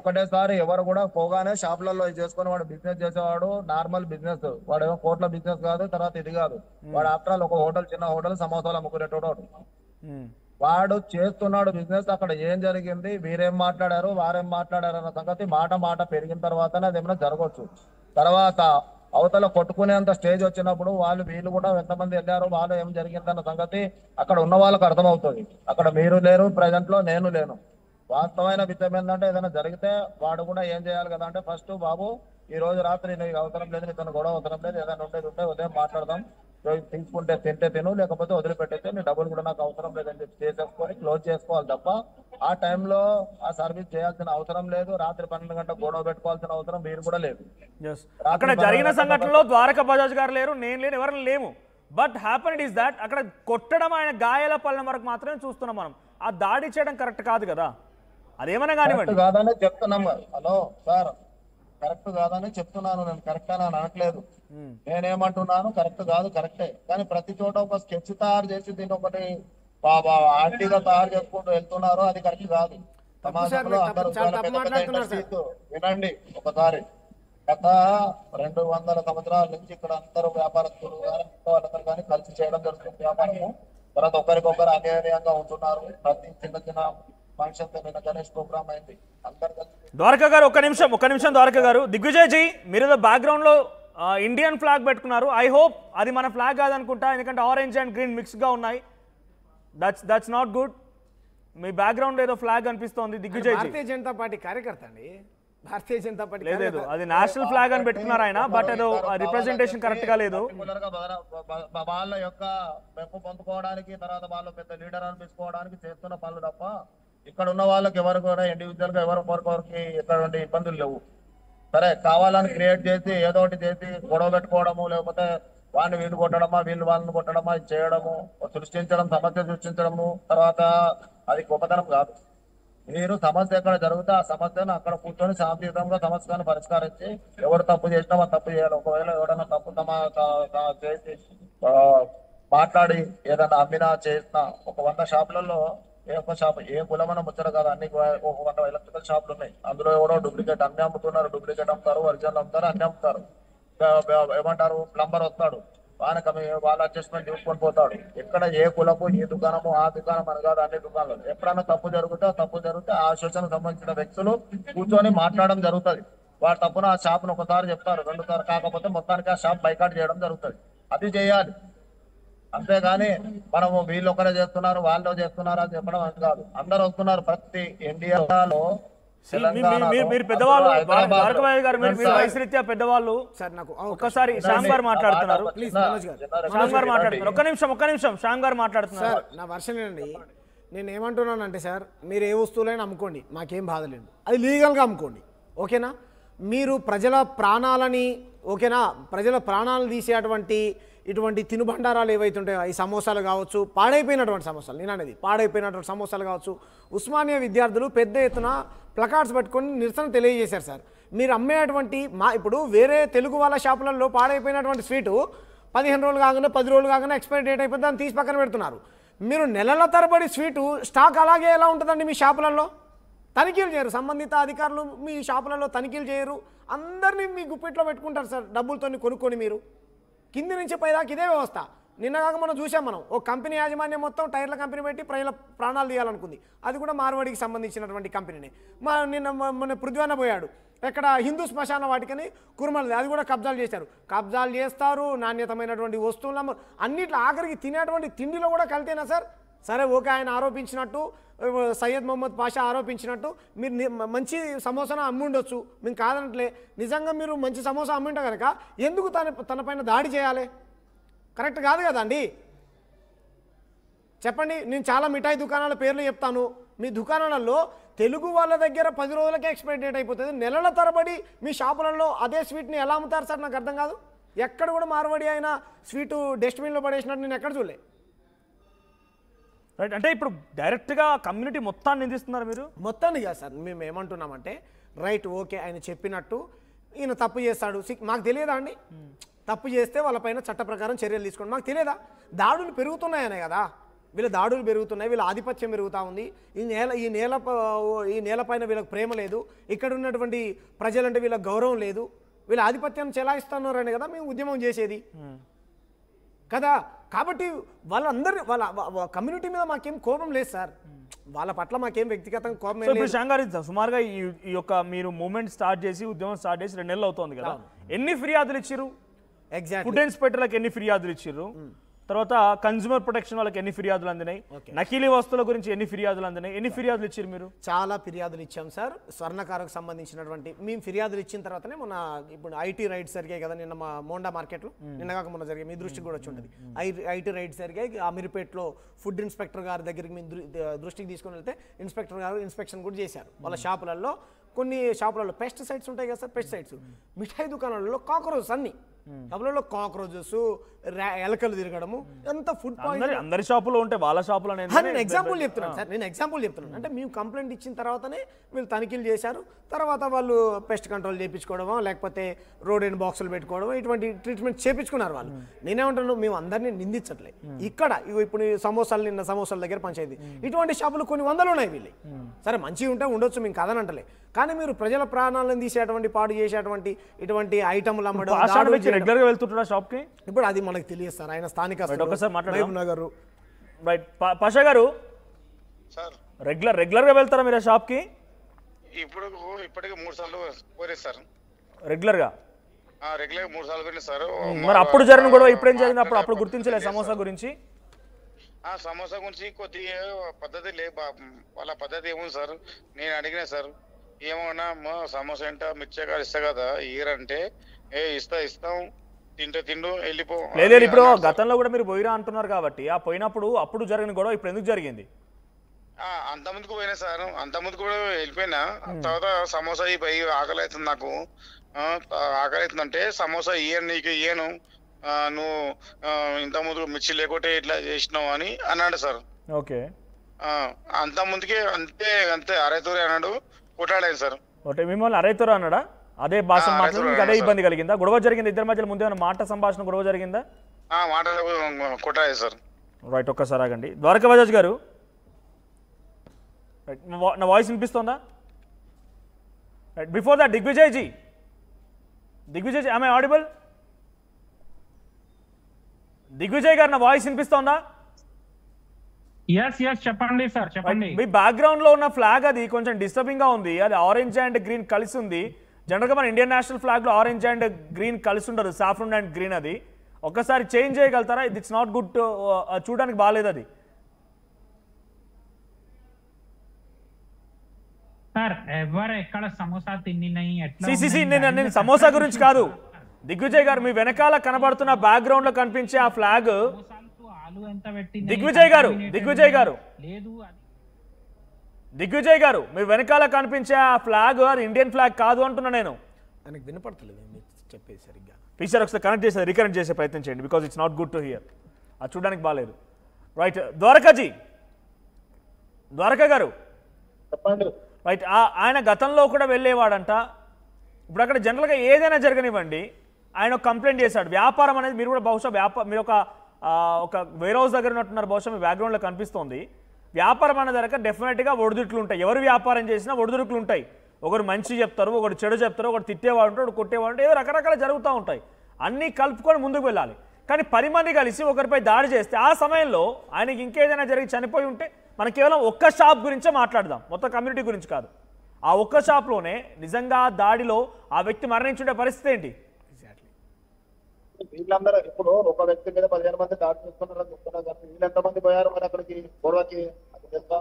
ఒకటేసారి ఎవరు కూడా పోగానే షాపులలో చేసుకొని వాడు బిజినెస్ చేసేవాడు నార్మల్ బిజినెస్, వాడు ఏమో కోట్ల బిజినెస్ కాదు, తర్వాత ఇది కాదు, వాడు ఆఫ్టర్ ఆల్ ఒక హోటల్ చిన్న హోటల్ సమోసాలు అమ్ముకునేటోడు వాడు చేస్తున్నాడు బిజినెస్. అక్కడ ఏం జరిగింది, వీరేం మాట్లాడారు వారేం మాట్లాడారు అన్న సంగతి మాట పెరిగిన తర్వాతనే అదేమైనా జరగవచ్చు. తర్వాత అవతల కొట్టుకునేంత స్టేజ్ వచ్చినప్పుడు వీళ్ళు కూడా ఎంతమంది వెళ్ళారు, వాళ్ళు ఏం జరిగిందన్న సంగతి అక్కడ ఉన్న వాళ్ళకి అర్థమవుతుంది. అక్కడ మీరు లేరు ప్రజెంట్ లో, నేను లేను. వాస్తవమైన విషయం ఏంటంటే ఏదైనా జరిగితే వాడు కూడా ఏం చేయాలి కదా అంటే, ఫస్ట్ బాబు ఈ రోజు రాత్రి నీకు అవసరం లేదు, నీకు గొడవ అవసరం లేదు, ఏదైనా ఉండేది ఉంటే ఉదయం మాట్లాడదాం, తీసుకుంటే తింటే తిను, లేకపోతే వదిలిపెట్టేస్తే నీ డబ్బులు కూడా నాకు అవసరం లేదని చెప్పి చేసేసుకొని క్లోజ్ చేసుకోవాలి తప్ప ఆ టైంలో ఆ సర్వీస్ చేయాల్సిన అవసరం లేదు. రాత్రి 12 గంటలకు గొడవ పెట్టుకోవాల్సిన అవసరం మీరు కూడా లేదు. అక్కడ జరిగిన సంఘటనలో ద్వారకా బజాజ్ గారు లేరు, నేను లేను, ఎవరు లేము. బట్ హ్యాపెండ్ ఈస్ దాట్ అక్కడ కొట్టడం, ఆయన గాయాల పడిన వరకు మాత్రమే చూస్తున్నాం మనం. ఆ దాడి చేయడం కరెక్ట్ కాదు కదా, అదేమన్నా కానివ్వండి. కాదని చెప్తున్నాం. హలో సార్, కరెక్ట్ కాదని చెప్తున్నాను నేను, కరెక్ట్ అని అనట్లేదు. నేనేమంటున్నాను, కరెక్ట్ కాదు, కరెక్టే. కానీ ప్రతి చోట ఒక స్కెచ్ తయారు చేసి దీన్ని ఒకటి ఆర్టీగా తయారు చేసుకుంటూ వెళ్తున్నారు, అది కరెక్ట్ కాదు. సమాజంలో అందరూ వినండి ఒకసారి, గత 200 సంవత్సరాల నుంచి ఇక్కడ అందరూ వ్యాపారస్తులు వాళ్ళందరూ కానీ కలిసి చేయడం జరుగుతుంది వ్యాపారము. తర్వాత ఒకరికొకరు అన్యాయంగా ఉంటున్నారు. ప్రతి చిన్న ఫంక్షన్ గణేష్ ప్రోగ్రామ్ అయింది, అందరు కలిసి. ద్వారకా గారు ఒక్క నిమిషం ద్వారకా గారు, దిగ్విజయ్ జీ మీరు బ్యాక్గ్రౌండ్ లో ఇండియన్ ఫ్లాగ్ పెట్టుకున్నారు. ఐ హోప్ అది మన ఫ్లాగ్ కాదనుకుంటా, ఎందుకంటే ఆరెంజ్ అండ్ గ్రీన్ మిక్స్ గా ఉన్నాయి. That's not good. Me background ఏదో ఫ్లాగ్ అనిపిస్తోంది. దిగ్విజయ్ జీ భారతీయ జనతా పార్టీ కార్యకర్త అండి, భారతీయ జనతా పార్టీ లేదు, అది నేషనల్ ఫ్లాగ్ అని పెట్టుకున్నారు ఆయన, బట్ ఏదో రిప్రజెంటేషన్ కరెక్ట్ గా లేదు. వాళ్ళ యొక్క మెప్పు పొందుకోవడానికి, తర్వాత వాళ్ళు పెద్ద లీడర్ అనిపించుకోవడానికి చేస్తున్న పనులు తప్ప ఇక్కడ ఉన్న వాళ్ళకి ఎవరు కూడా ఇండివిజువల్ గా ఎవరికి ఎటువంటి ఇబ్బందులు లేవు. సరే, కావాలని క్రియేట్ చేసి ఏదో ఒకటి చేసి గొడవ పెట్టుకోవడము, లేకపోతే వాడిని వీళ్ళు కొట్టడమా, వీళ్ళు వాళ్ళని కొట్టడమా, చేయడము, సృష్టించడం, సమస్య సృష్టించడము, తర్వాత అది గొప్పతనం కాదు. మీరు సమస్య ఎక్కడ జరిగితే ఆ సమస్యను అక్కడ కూర్చొని శాంతియుతంగా సమస్యను పరిష్కరించి, ఎవరు తప్పు చేసినా వాళ్ళు తప్పు చేయాలి. ఒకవేళ ఎవరైనా తప్పు చేసి మాట్లాడి ఏదైనా అమ్మినా చేసినా, ఒక 100 షాపులలో ఏ ఒక్క షాప్ ఏ కులమైన ముచ్చట కాదు, అన్ని ఒక 100 ఎలక్ట్రికల్ షాపులు ఉన్నాయి. అందులో ఎవరో డూప్లికేట్ అన్ని అమ్ముతున్నారు, డూప్లికేట్ అమ్ముతారు, ఒరిజినల్ అమ్ముతారు, అన్ని అమ్ముతారు. ఏమంటారు, ప్లంబర్ వస్తాడు, వాళ్ళ అడ్జస్ట్మెంట్ చూసుకొని పోతాడు. ఎక్కడ ఏ కులము ఏ దుకాణము ఆ దుకాణం అని కాదు, అన్ని దుకాణాలు. ఎప్పుడైనా తప్పు జరిగితే ఆ అసోసియేషన్ సంబంధించిన వ్యక్తులు కూర్చొని మాట్లాడడం జరుగుతుంది. వాడు తప్పున ఆ షాప్ను ఒకసారి చెప్తారు, 2 సార్లు, కాకపోతే మొత్తానికి ఆ షాప్ బైకాట్ చేయడం జరుగుతుంది. అది చేయాలి. అంతేగాని మనము వీళ్ళు ఒకరే చేస్తున్నారు వాళ్ళు చేస్తున్నారు అని చెప్పడం అని కాదు. అందరు వస్తున్నారు. ప్రతి ఇండియాలో మీరు పెద్దవాళ్ళు, ద్వారకాబాయి గారు మీరు వయసు రీత్యా పెద్దవాళ్ళు, ఒక్కసారి శ్యామ్ గారు మాట్లాడుతున్నారు. శ్యామ్ గారు మాట్లాడుతున్నారు. ఒక్క నిమిషం శ్యామ్ గారు మాట్లాడుతున్నారు. నా వర్షన్ ఏంటండి, నేను ఏమంటున్నానంటే సార్, మీరు ఏ వస్తువులైనా అమ్ముకోండి, మాకేం బాధ లేదు, అది లీగల్గా అమ్ముకోండి, ఓకేనా. మీరు ప్రజల ప్రాణాలని, ఓకేనా, ప్రజల ప్రాణాలు తీసేటువంటి ఇటువంటి తినుబండారాలు ఏవైతే ఉంటాయో, ఈ సమోసాలు కావచ్చు, పాడైపోయినటువంటి సమోసాలు, నేను అనేది పాడైపోయినటువంటి సమోసాలు కావచ్చు, ఉస్మానియా విద్యార్థులు పెద్ద ఎత్తున ప్లకార్డ్స్ పట్టుకొని నిరసన తెలియజేశారు సార్. మీరు అమ్మేటువంటి ఇప్పుడు వేరే తెలుగు వాళ్ళ షాపులలో పాడైపోయినటువంటి స్వీటు 15 రోజులు కాగానే 10 రోజులు కాగానే ఎక్స్పైరీ డేట్ అయిపోతుంది, దాన్ని తీసి పక్కన పెడుతున్నారు. మీరు నెలల తరబడి స్వీటు స్టాక్ అలాగే ఎలా ఉంటుందండి మీ షాపులలో? తనిఖీలు చేయరు, సంబంధిత అధికారులు మీ షాపులలో తనిఖీలు చేయరు, అందరినీ మీ గుప్పిట్లో పెట్టుకుంటారు సార్, డబ్బులతో కొనుక్కొని. మీరు కింది నుంచి పైదాకా ఇదే వ్యవస్థ. నిన్న కాక మనం చూసాం, మనం ఒక కంపెనీ యాజమాన్యం మొత్తం టైర్ల కంపెనీ పెట్టి ప్రజల ప్రాణాలు తీయాలనుకుంది. అది కూడా మార్వాడికి సంబంధించినటువంటి కంపెనీనే. మొన్న పృథ్వన్న పోయాడు, ఎక్కడ హిందూ శ్మశాన వాటికని కుర్మలది, అది కూడా కబ్జాలు చేశారు. కబ్జాలు చేస్తారు, నాణ్యతమైనటువంటి వస్తువులు అన్నిట్లో, ఆఖరికి తినేటువంటి తిండిలో కూడా కలితేనా సార్? సరే ఓకే, ఆయన ఆరోపించినట్టు, సయ్యద్ మొహమ్మద్ పాషా ఆరోపించినట్టు మీరు మంచి సమోసాను అమ్మి ఉండొచ్చు, మేము కాదనట్లే. నిజంగా మీరు మంచి సమోసా అమ్మి ఉంటే కనుక ఎందుకు తనపైన దాడి చేయాలి? కరెక్ట్ కాదు కదండి. చెప్పండి. నేను చాలా మిఠాయి దుకాణాల పేర్లు చెప్తాను. మీ దుకాణాలలో తెలుగు వాళ్ళ దగ్గర 10 రోజులకే ఎక్స్పైరీ డేట్ అయిపోతుంది. నెలల తరబడి మీ షాపులలో అదే స్వీట్ని ఎలా అమ్ముతారు సార్? నాకు అర్థం కాదు. ఎక్కడ కూడా మార్వాడి అయినా స్వీటు డస్ట్బిన్లో పడేసినట్టు నేను ఎక్కడ చూడలే. రైట్, అంటే ఇప్పుడు డైరెక్ట్గా కమ్యూనిటీ మొత్తాన్ని నిందిస్తున్నారు మీరు? మొత్తాన్ని కాదు సార్, మేము ఏమంటున్నామంటే రైట్ ఓకే, ఆయన చెప్పినట్టు ఈయన తప్పు చేస్తాడు, మాకు తెలియదా అండి? తప్పు చేస్తే వాళ్ళపైన చట్ట ప్రకారం చర్యలు తీసుకోండి. మాకు తెలియదా? దాడులు పెరుగుతున్నాయనే కదా, వీళ్ళ దాడులు పెరుగుతున్నాయి, వీళ్ళ ఆధిపత్యం పెరుగుతూ ఉంది. ఈ నేలపైన వీళ్ళకి ప్రేమ లేదు, ఇక్కడ ఉన్నటువంటి ప్రజలంటే వీళ్ళకి గౌరవం లేదు, వీళ్ళ ఆధిపత్యం చెలాయిస్తున్నారనే కదా మేము ఉద్యమం చేసేది కదా. కాబట్టి వాళ్ళ కమ్యూనిటీ మీద మాకేం కోపం లేదు సార్, వాళ్ళ పట్ల మాకేం వ్యక్తిగతంగా కోపం లేదు. శాంగారి సుమారుగా ఈ యొక్క మీరు మూవ్మెంట్ స్టార్ట్ చేసి ఉద్యమం స్టార్ట్ చేసి 2 నెలలు అవుతుంది కదా, ఎన్ని ఫిర్యాదులు ఇచ్చిర్రు? ఫుడ్ ఇన్స్పెక్టర్లకు ఎన్ని ఫిర్యాదులు ఇచ్చిర్రు? తర్వాత కన్స్యూమర్ ప్రొటెక్షన్ వాళ్ళకి ఎన్ని ఫిర్యాదులు అందినాయి? నకిలీ వస్తువుల గురించి ఎన్ని ఫిర్యాదులు అందినాయి? ఎన్ని ఫిర్యాదులు ఇచ్చారు మీరు? చాలా ఫిర్యాదులు ఇచ్చాం సార్. స్వర్ణకారకు సంబంధించినటువంటి మేము ఫిర్యాదులు ఇచ్చిన తర్వాతనే మొన్న ఇప్పుడు ఐటీ రైడ్స్ జరిగాయి కదా, నిన్న మా మోండా మార్కెట్లో నిన్నగాక మొన్న జరిగాయి, మీ దృష్టికి కూడా వచ్చి ఉంటుంది. ఐటీ రైడ్స్ జరిగాయి. అమీర్పేటలో ఫుడ్ ఇన్స్పెక్టర్ గారి దగ్గరికి మేము దృష్టికి తీసుకుని వెళ్తే ఇన్స్పెక్టర్ గారు ఇన్స్పెక్షన్ కూడా చేశారు. వాళ్ళ షాపులలో కొన్ని షాపులలో పెస్టిసైడ్స్ ఉంటాయి కదా సార్, పెస్టిసైడ్స్ మిఠాయి దుకాణాలలో కాక్రోచెస్ అన్ని షాపులలో కాక్రోచెస్ ఎలకలు తిరగడము, ఎంత ఫుడ్ పాయిజన్ అందరి షాపులో ఉంటే వాళ్ళ షాపులో నేను ఎగ్జాంపుల్ చెప్తున్నాను సార్, నేను ఎగ్జాంపుల్ చెప్తున్నాను. అంటే మేము కంప్లైంట్ ఇచ్చిన తర్వాతనే వీళ్ళు తనిఖీలు చేశారు, తర్వాత వాళ్ళు పెస్ట్ కంట్రోల్ చేయించుకోవడమో లేకపోతే రోడ్ అండ్ బాక్సులు పెట్టుకోవడమో ఇటువంటి ట్రీట్మెంట్ చేయించుకున్నారు వాళ్ళు. నేనేమంటాను, మేము అందరినీ నిందించట్లేదు. ఇక్కడ ఇప్పుడు సమోసాలు నిన్న సమోసాల దగ్గర పంచాయతీ ఇటువంటి షాపులు కొన్ని వందలు ఉన్నాయి వీళ్ళు. సరే మంచిగా ఉంటే ఉండొచ్చు, మేము కదనంటలే, కానీ మీరు ప్రజల ప్రాణాలను తీసేటువంటి పాడు చేసేటువంటి ఇటువంటి ఐటమ్లు అమ్మడం రెగ్యులర్ గా వెళ్తుంటారా షాప్ కి? ఇప్పుడు అది మనకు తెలియదు సార్, ఆయన స్థానిక నగర్. రైట్, పాషా గారు సార్ రెగ్యులర్ గా వెళ్తారా మీరు షాప్ కి? ఇప్పటికి 3 సార్లు పోలేదు సార్. రెగ్యులర్ గా 3 సార్లు పోయినా సార్. మరి అప్పుడు జరిగిన గొడవ ఇప్పుడేం జరిగింది? అప్పుడు గుర్తించలేదు సమోసా గురించి? సమోసా గురించి కొద్దిగా పద్ధతి వాళ్ళ పద్ధతి ఏముంది సార్, నేను అడిగినా సార్ ఏమన్నా సమోసా ఏంట మిర్చిగా ఇస్తా కదా ఇయరంటే ఇస్తాం తిండు వెళ్ళిపో. లేదు, ఇప్పుడు గతంలో కూడా మీరు పోయిరా అంటున్నారు కాబట్టి ఆ పోయినప్పుడు అప్పుడు జరిగిన గొడవ ఇప్పుడు ఎందుకు జరిగింది? అంత ముందుకు పోయినా సార్, అంత ముందుకు కూడా వెళ్ళిపోయినా. తర్వాత సమోసా ఆకలి అవుతుంది నాకు, ఆకలి అవుతుందంటే సమోసా నీకు ఇయ్యను, నువ్వు ఇంత ముందు మిర్చి లేకుంటే ఇట్లా చేసినావు అని అన్నాడు సార్. ఓకే, అంత ముందుకే అంతే అరైతూరి అన్నాడు, కొట్టాడాను సార్. మిమ్మల్ని అరైతూరా అన్నాడా? అదే భాష మాట్లాడి అదే ఇబ్బంది కలిగిందా? గొడవ జరిగింది ఇద్దరి మధ్యలో ముందేమైనా మాట సంభాషణ గొడవ జరిగిందా? మాట కొట్టాడు సార్. రైట్, ఒక్కసారి ఆగండి. ద్వారకా బజాజ్ గారు, నా వాయిస్ వినిపిస్తోందా? Right, before that Digvijay ji, I audible? Digvijay గారు, నా వాయిస్ వినిపిస్తోందా? ఎస్ చెప్పండి సార్, చెప్పండి. మీ బ్యాక్గ్రౌండ్ లో ఉన్న ఫ్లాగ్ అది కొంచెం డిస్టర్బింగ్ గా ఉంది, అది ఆరెంజ్ అండ్ గ్రీన్ కలిసి ఉంది. జనరల్ గా మన ఇండియన్ నేషనల్ ఫ్లాగ్ లో ఆరెంజ్ అండ్ గ్రీన్ కలిసి ఉండదు, సాఫ్రన్ అండ్ గ్రీన్. అది ఒక్కసారి చేంజ్ చేయగలుగుతారా? ఇట్స్ నాట్ గుడ్, చూడడానికి బాగాలేదు అది. సార్ ఎవరు ఎక్కడ సమోసా తిన్నాయి? నేను సమోసా గురించి కాదు దిగ్విజయ్ గారు, మీ వెనకాల కనబడుతున్న బ్యాక్గ్రౌండ్ లో కనిపించే ఆ ఫ్లాగ్. దిగ్విజయ్ గారు, మీరు వెనకాల కనిపించే ఆ ఫ్లాగ్ అది ఇండియన్ ఫ్లాగ్ కాదు అంటున్నా నేను. ఆయనకు వినపడతలేదు చెప్పేది సరిగ్గా. టీచర్ ఒకసారి రికనెక్ట్ చేసే ప్రయత్నం చేయండి, because it's not good to hear. అది చూడడానికి బాగాలేదు. రైట్, ద్వారకా గారు, రైట్, ఆయన గతంలో కూడా వెళ్ళేవాడంట. ఇప్పుడు అక్కడ జనరల్గా ఏదైనా జరగనివ్వండి, ఆయన కంప్లైంట్ చేశాడు. వ్యాపారం అనేది మీరు కూడా బహుశా మీరు ఒక వేర్ హౌస్ దగ్గర ఉన్నట్టున్నారు, బహుశా మీ బ్యాక్గ్రౌండ్లో కనిపిస్తోంది. వ్యాపారం అనే దగ్గర డెఫినెట్గా ఒడిదుడుకులు ఉంటాయి. ఎవరు వ్యాపారం చేసినా ఒడిదుడుకులు ఉంటాయి. ఒకరు మంచి చెప్తారు, ఒకరు చెడు చెప్తారు, ఒకరు తిట్టేవాడు ఉంటాడు, ఒకరు కొట్టేవాడు ఉంటాడు, ఏదో రకరకాల జరుగుతూ ఉంటాయి. అన్నీ కలుపుకొని ముందుకు వెళ్ళాలి. కానీ 10 మంది కలిసి ఒకరిపై దాడి చేస్తే ఆ సమయంలో ఆయనకి ఇంకేదైనా జరిగి చనిపోయి ఉంటే మనం కేవలం ఒక్క షాప్ గురించే మాట్లాడదాం, మొత్తం కమ్యూనిటీ గురించి కాదు. ఆ ఒక్క షాప్లోనే నిజంగా దాడిలో ఆ వ్యక్తి మరణించుండే పరిస్థితి ఏంటి? వీళ్ళందరూ ఇప్పుడు ఒక వ్యక్తి మీద 15 మంది దాడి చేస్తున్నారని చెప్తున్నారు కానీ వీళ్ళు ఎంతమంది పోయారు మరి అక్కడికి గొడవకి? అది తెలుసా?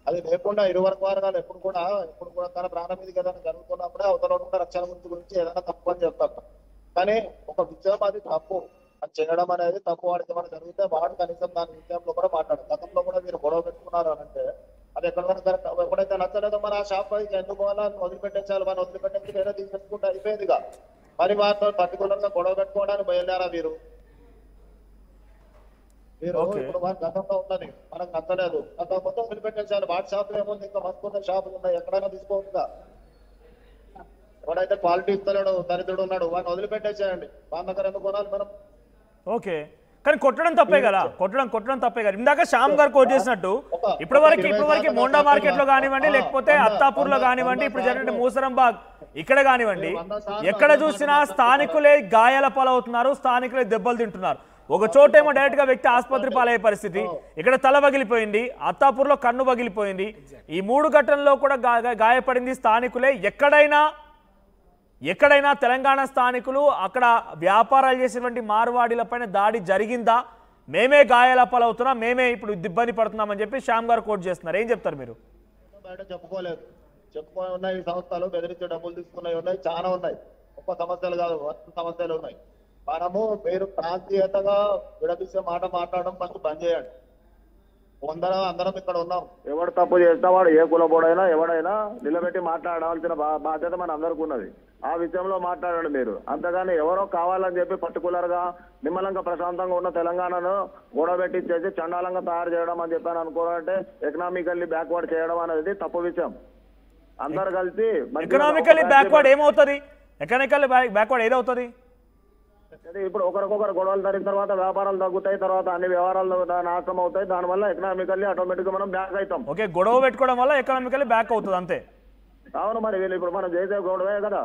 అది లేకుండా ఇరువరకు వారు ఎప్పుడు కూడా తన ప్రాణం మీదకి ఏదైనా జరుగుతున్నప్పుడే అవతల కూడా రక్షణ గురించి ఏదైనా తప్పు అని చెప్తారు. కానీ ఒక విషయం అది తప్పు, అది చేయడం అనేది తప్పు. వాడికి ఏమైనా జరిగితే వాడు కనీసం దాని విషయంలో కూడా మాట్లాడు. గతంలో కూడా మీరు గొడవ పెట్టుకున్నారు అని అంటే అది ఎక్కడైతే నచ్చలేదో మరి ఆ షాప్ ఎందుకు పోవాలా వదిలిపెట్టేసాలి, మనం వదిలిపెట్టేసి వేరే తీసుకుంటే అయిపోయేదిగా. మరి వారితో పర్టికులర్ గా గొడవ పెట్టుకోవడానికి బయలుదేరా మీరు ఇప్పుడు వారి గతంలో ఉన్నది మనకు నచ్చలేదు, గతం మొత్తం వదిలిపెట్టేసారు. వాటి షాపులు ఏముంది, ఇంకా మస్తు షాపులు ఉన్నాయి, ఎక్కడైనా తీసుకోవచ్చుగా. ఎవడైతే క్వాలిటీ ఇస్తలేడో దరిద్రుడు ఉన్నాడు వాడిని వదిలిపెట్టేసేయండి. వాళ్ళ దగ్గర ఎందుకు కొనాలి మనం? ఓకే, కానీ కొట్టడం తప్పే కదా, కొట్టడం తప్పే కదా. ఇందాక శ్యామ్ గారు కోట్ చేసినట్టు ఇప్పటి వరకు మోండా మార్కెట్ లో కానివ్వండి, లేకపోతే అత్తాపూర్ లో కానివ్వండి, ఇప్పుడు జరిగిన మూసరంబాగ్ ఇక్కడ కానివ్వండి, ఎక్కడ చూసినా స్థానికులే గాయాల పాలవుతున్నారు, స్థానికులే దెబ్బలు తింటున్నారు. ఒక చోటేమో డైరెక్ట్ గా వ్యక్తి ఆసుపత్రి పాలయ్యే పరిస్థితి, ఇక్కడ తల పగిలిపోయింది, అత్తాపూర్ లో కన్ను పగిలిపోయింది. ఈ 3 ఘటనల్లో కూడా గాయపడింది స్థానికులే. ఎక్కడైనా తెలంగాణ స్థానికులు అక్కడ వ్యాపారాలు చేసేటువంటి మార్వాడీలపైన దాడి జరిగిందా, మేమే గాయాల పాలవుతున్నాం, మేమే ఇప్పుడు ఇబ్బంది పడుతున్నామని చెప్పి శ్యామ్ గారు కోట్ చేస్తున్నారు. ఏం చెప్తారు మీరు? బయట చెప్పుకోలేదు, చెప్పుకొని ఉన్నాయి. ఈ సంస్థలు బెదిరించి డబ్బులు తీసుకున్నాయి ఉన్నాయి, చాలా ఉన్నాయి. ఒక్క సమస్యలు కాదు, సమస్యలు ఉన్నాయి. మనము మీరు ప్రాంతీయతగా విడదీసే మాట మాట్లాడడం ఫస్ట్ బంద్ చేయండి. అందరం ఇక్కడ ఉన్నాం. ఎవడు తప్పు చేస్తా వాడు ఏ కులబోడైనా ఎవడైనా నిలబెట్టి మాట్లాడాల్సిన బాధ్యత మన అందరికీ ఉన్నది. ఆ విషయంలో మాట్లాడండి మీరు. అంతగాని ఎవరో కావాలని చెప్పి పర్టికులర్ గా నిమ్మలంగా ప్రశాంతంగా ఉన్న తెలంగాణను గొడవబెట్టించేసి చండాలంగా తయారు చేయడం అని చెప్పాను అనుకోవాలంటే ఎకనామికల్లీ బ్యాక్వర్డ్ చేయడం అనేది తప్పు విషయం. అందరు కలిసి ఎకనామికల్లీ బ్యాక్వర్డ్ ఏమవుతుంది? ఎకనామికల్లీ బ్యాక్వర్డ్ ఏదవుతుంది? ఇప్పుడు ఒకరికొకరు గొడవలు జరిగిన తర్వాత వ్యాపారాలు తగ్గుతాయి, తర్వాత అన్ని వ్యవహారాలు నాశనం అవుతాయి. దానివల్ల ఎకనామికల్లీ ఆటోమేటిక్ గా మనం బ్యాక్ అవుతాం. ఓకే, గొడవ పెట్టుకోవడం వల్ల ఎకనామికల్లీ బ్యాక్ అవుతుంది అంతే. అవును, మరి వీళ్ళు ఇప్పుడు మనం చేసే గొడవే కదా.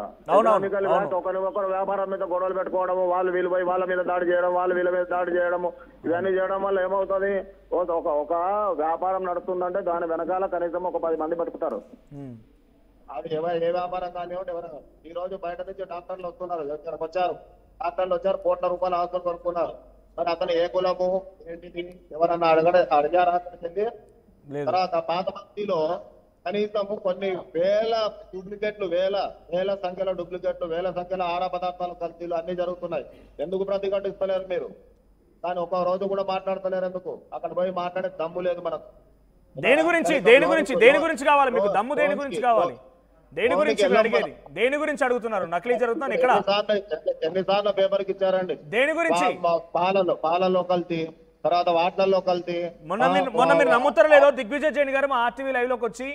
ఒకరు వ్యాపారం మీద గొడవలు పెట్టుకోవడము, వాళ్ళు వీళ్ళు పోయి వాళ్ళ మీద దాడి చేయడం, వాళ్ళు వీళ్ళ మీద దాడి చేయడము, ఇవన్నీ చేయడం వల్ల ఏమవుతుంది? ఒక వ్యాపారం నడుస్తుందంటే దాని వెనకాల కనీసం ఒక 10 మంది బతుకుతారు. అది ఏ వ్యాపారం కానివ్వండి ఎవరైనా. ఈ రోజు బయట నుంచి డాక్టర్లు వస్తున్నారు, ఇక్కడికి వచ్చారు, డాక్టర్లు వచ్చారు, కోట్ల రూపాయల ఆస్తులు కొనుక్కున్నారు. మరి అతను ఏ కులము ఏంటిది ఎవరన్నా అడిగారా? తర్వాత పాత మందిలో కనీసం కొన్ని వేల డూప్లికేట్లు, వేల సంఖ్యలో డూప్లికేట్లు, వేల సంఖ్యలో ఆహార పదార్థాల కల్తీలు అన్ని జరుగుతున్నాయి. ఎందుకు ప్రతిఘటిస్తలేరు మీరు? కానీ ఒక రోజు కూడా మాట్లాడతలేరు ఎందుకు? అక్కడ పోయి మాట్లాడే దమ్ము లేదు మనకు. దేని గురించి కావాలి మీకు దమ్ము? దేని గురించి కావాలి? దేని గురించి అడుగుతున్నారు? నకిలీ జరుగుతున్నాను ఇక్కడ ఎన్నిసార్లు పేపర్కి ఇచ్చారండి? దేని గురించి? పాలలో కల్తీ, తర్వాత వాటిలలో కల్తీ. మొన్న మీరు నమ్ముతారో లేదో, దిగ్విజయ్ జైన్ గారు మా RTV లైవ్ లోకి వచ్చి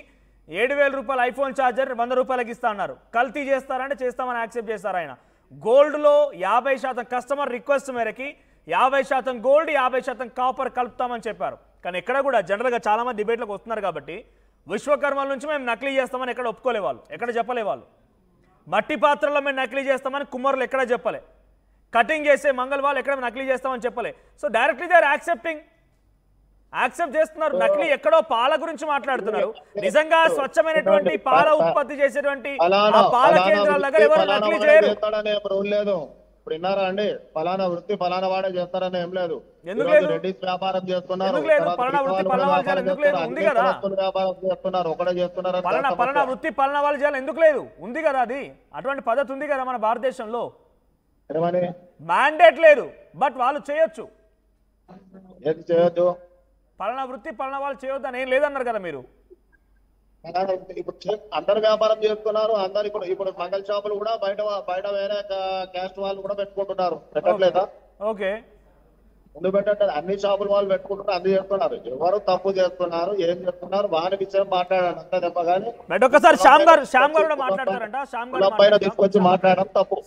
7,000 రూపాయల ఐఫోన్ ఛార్జర్ 100 రూపాయలకి ఇస్తా అన్నారు. కల్తీ చేస్తారంటే చేస్తామని యాక్సెప్ట్ చేస్తారు ఆయన. గోల్డ్ లో 50% కస్టమర్ రిక్వెస్ట్ మేరకి 50% గోల్డ్ 50% కాపర్ కలుపుతామని చెప్పారు. కానీ ఎక్కడ కూడా జనరల్గా చాలా మంది డిబేట్లకు వస్తున్నారు కాబట్టి విశ్వకర్మల నుంచి మేము నకిలీ చేస్తామని ఎక్కడ ఒప్పుకోలే వాళ్ళు, ఎక్కడ చెప్పలే వాళ్ళు. మట్టి పాత్రలో మేము నకిలీ చేస్తామని కుమ్మరులు ఎక్కడ చెప్పలే. కటింగ్ చేసే మంగళ వాళ్ళు ఎక్కడ నకిలీ చేస్తామని చెప్పలే. So directly they are accept చేస్తున్నారు. నకిలీ ఎక్కడో పాల గురించి మాట్లాడుతున్నారు. నిజంగా స్వచ్ఛమైనటువంటి పాల ఉత్పత్తి చేసేటువంటి పాల కేంద్రాల దగ్గర ఎవరు నకిలీ చేయరు. లేదు ఇప్పుడు విన్నారా అండి? ఫలానా వృత్తి ఫలానా వాడే చేస్తారని ఏం లేదు. రెడ్డిస్ వ్యాపారం చేస్తున్నారు, ఒకటే చేస్తున్నారు. పలానా వృత్తి పలానా వాళ్ళు చేయాలి ఎందుకు లేదు? ఉంది కదా, అది అటువంటి పద్ధతి ఉంది కదా మన భారతదేశంలో. మ్యాండేట్ లేదు, బట్ వాళ్ళు చేయొచ్చు. ఏది చేయొచ్చు? పలానా వృత్తి పలానా వాళ్ళు చేయొద్దు అని ఏం లేదన్నారు కదా మీరు. ఇప్పుడు అందరు వ్యాపారం చేస్తున్నారు. అందరు ఇప్పుడు మంగళ షాపులు కూడా బయట వేరే క్యాస్ట్ వాళ్ళు కూడా పెట్టుకుంటున్నారు. పెట్టట్లేదా? ఓకే, ముందు పెట్టట్లేదు. అన్ని షాపులు వాళ్ళు పెట్టుకుంటున్నారు, అన్ని చేస్తున్నారు. ఎవరు తప్పు చేస్తున్నారు, ఏం చేస్తున్నారు వారి విషయం మాట్లాడాలి అంతే తప్ప. కానీ ఒకసారి శ్యామ్ గారు మాట్లాడతారంట. పైన తీసుకొచ్చి మాట్లాడడం తప్పు.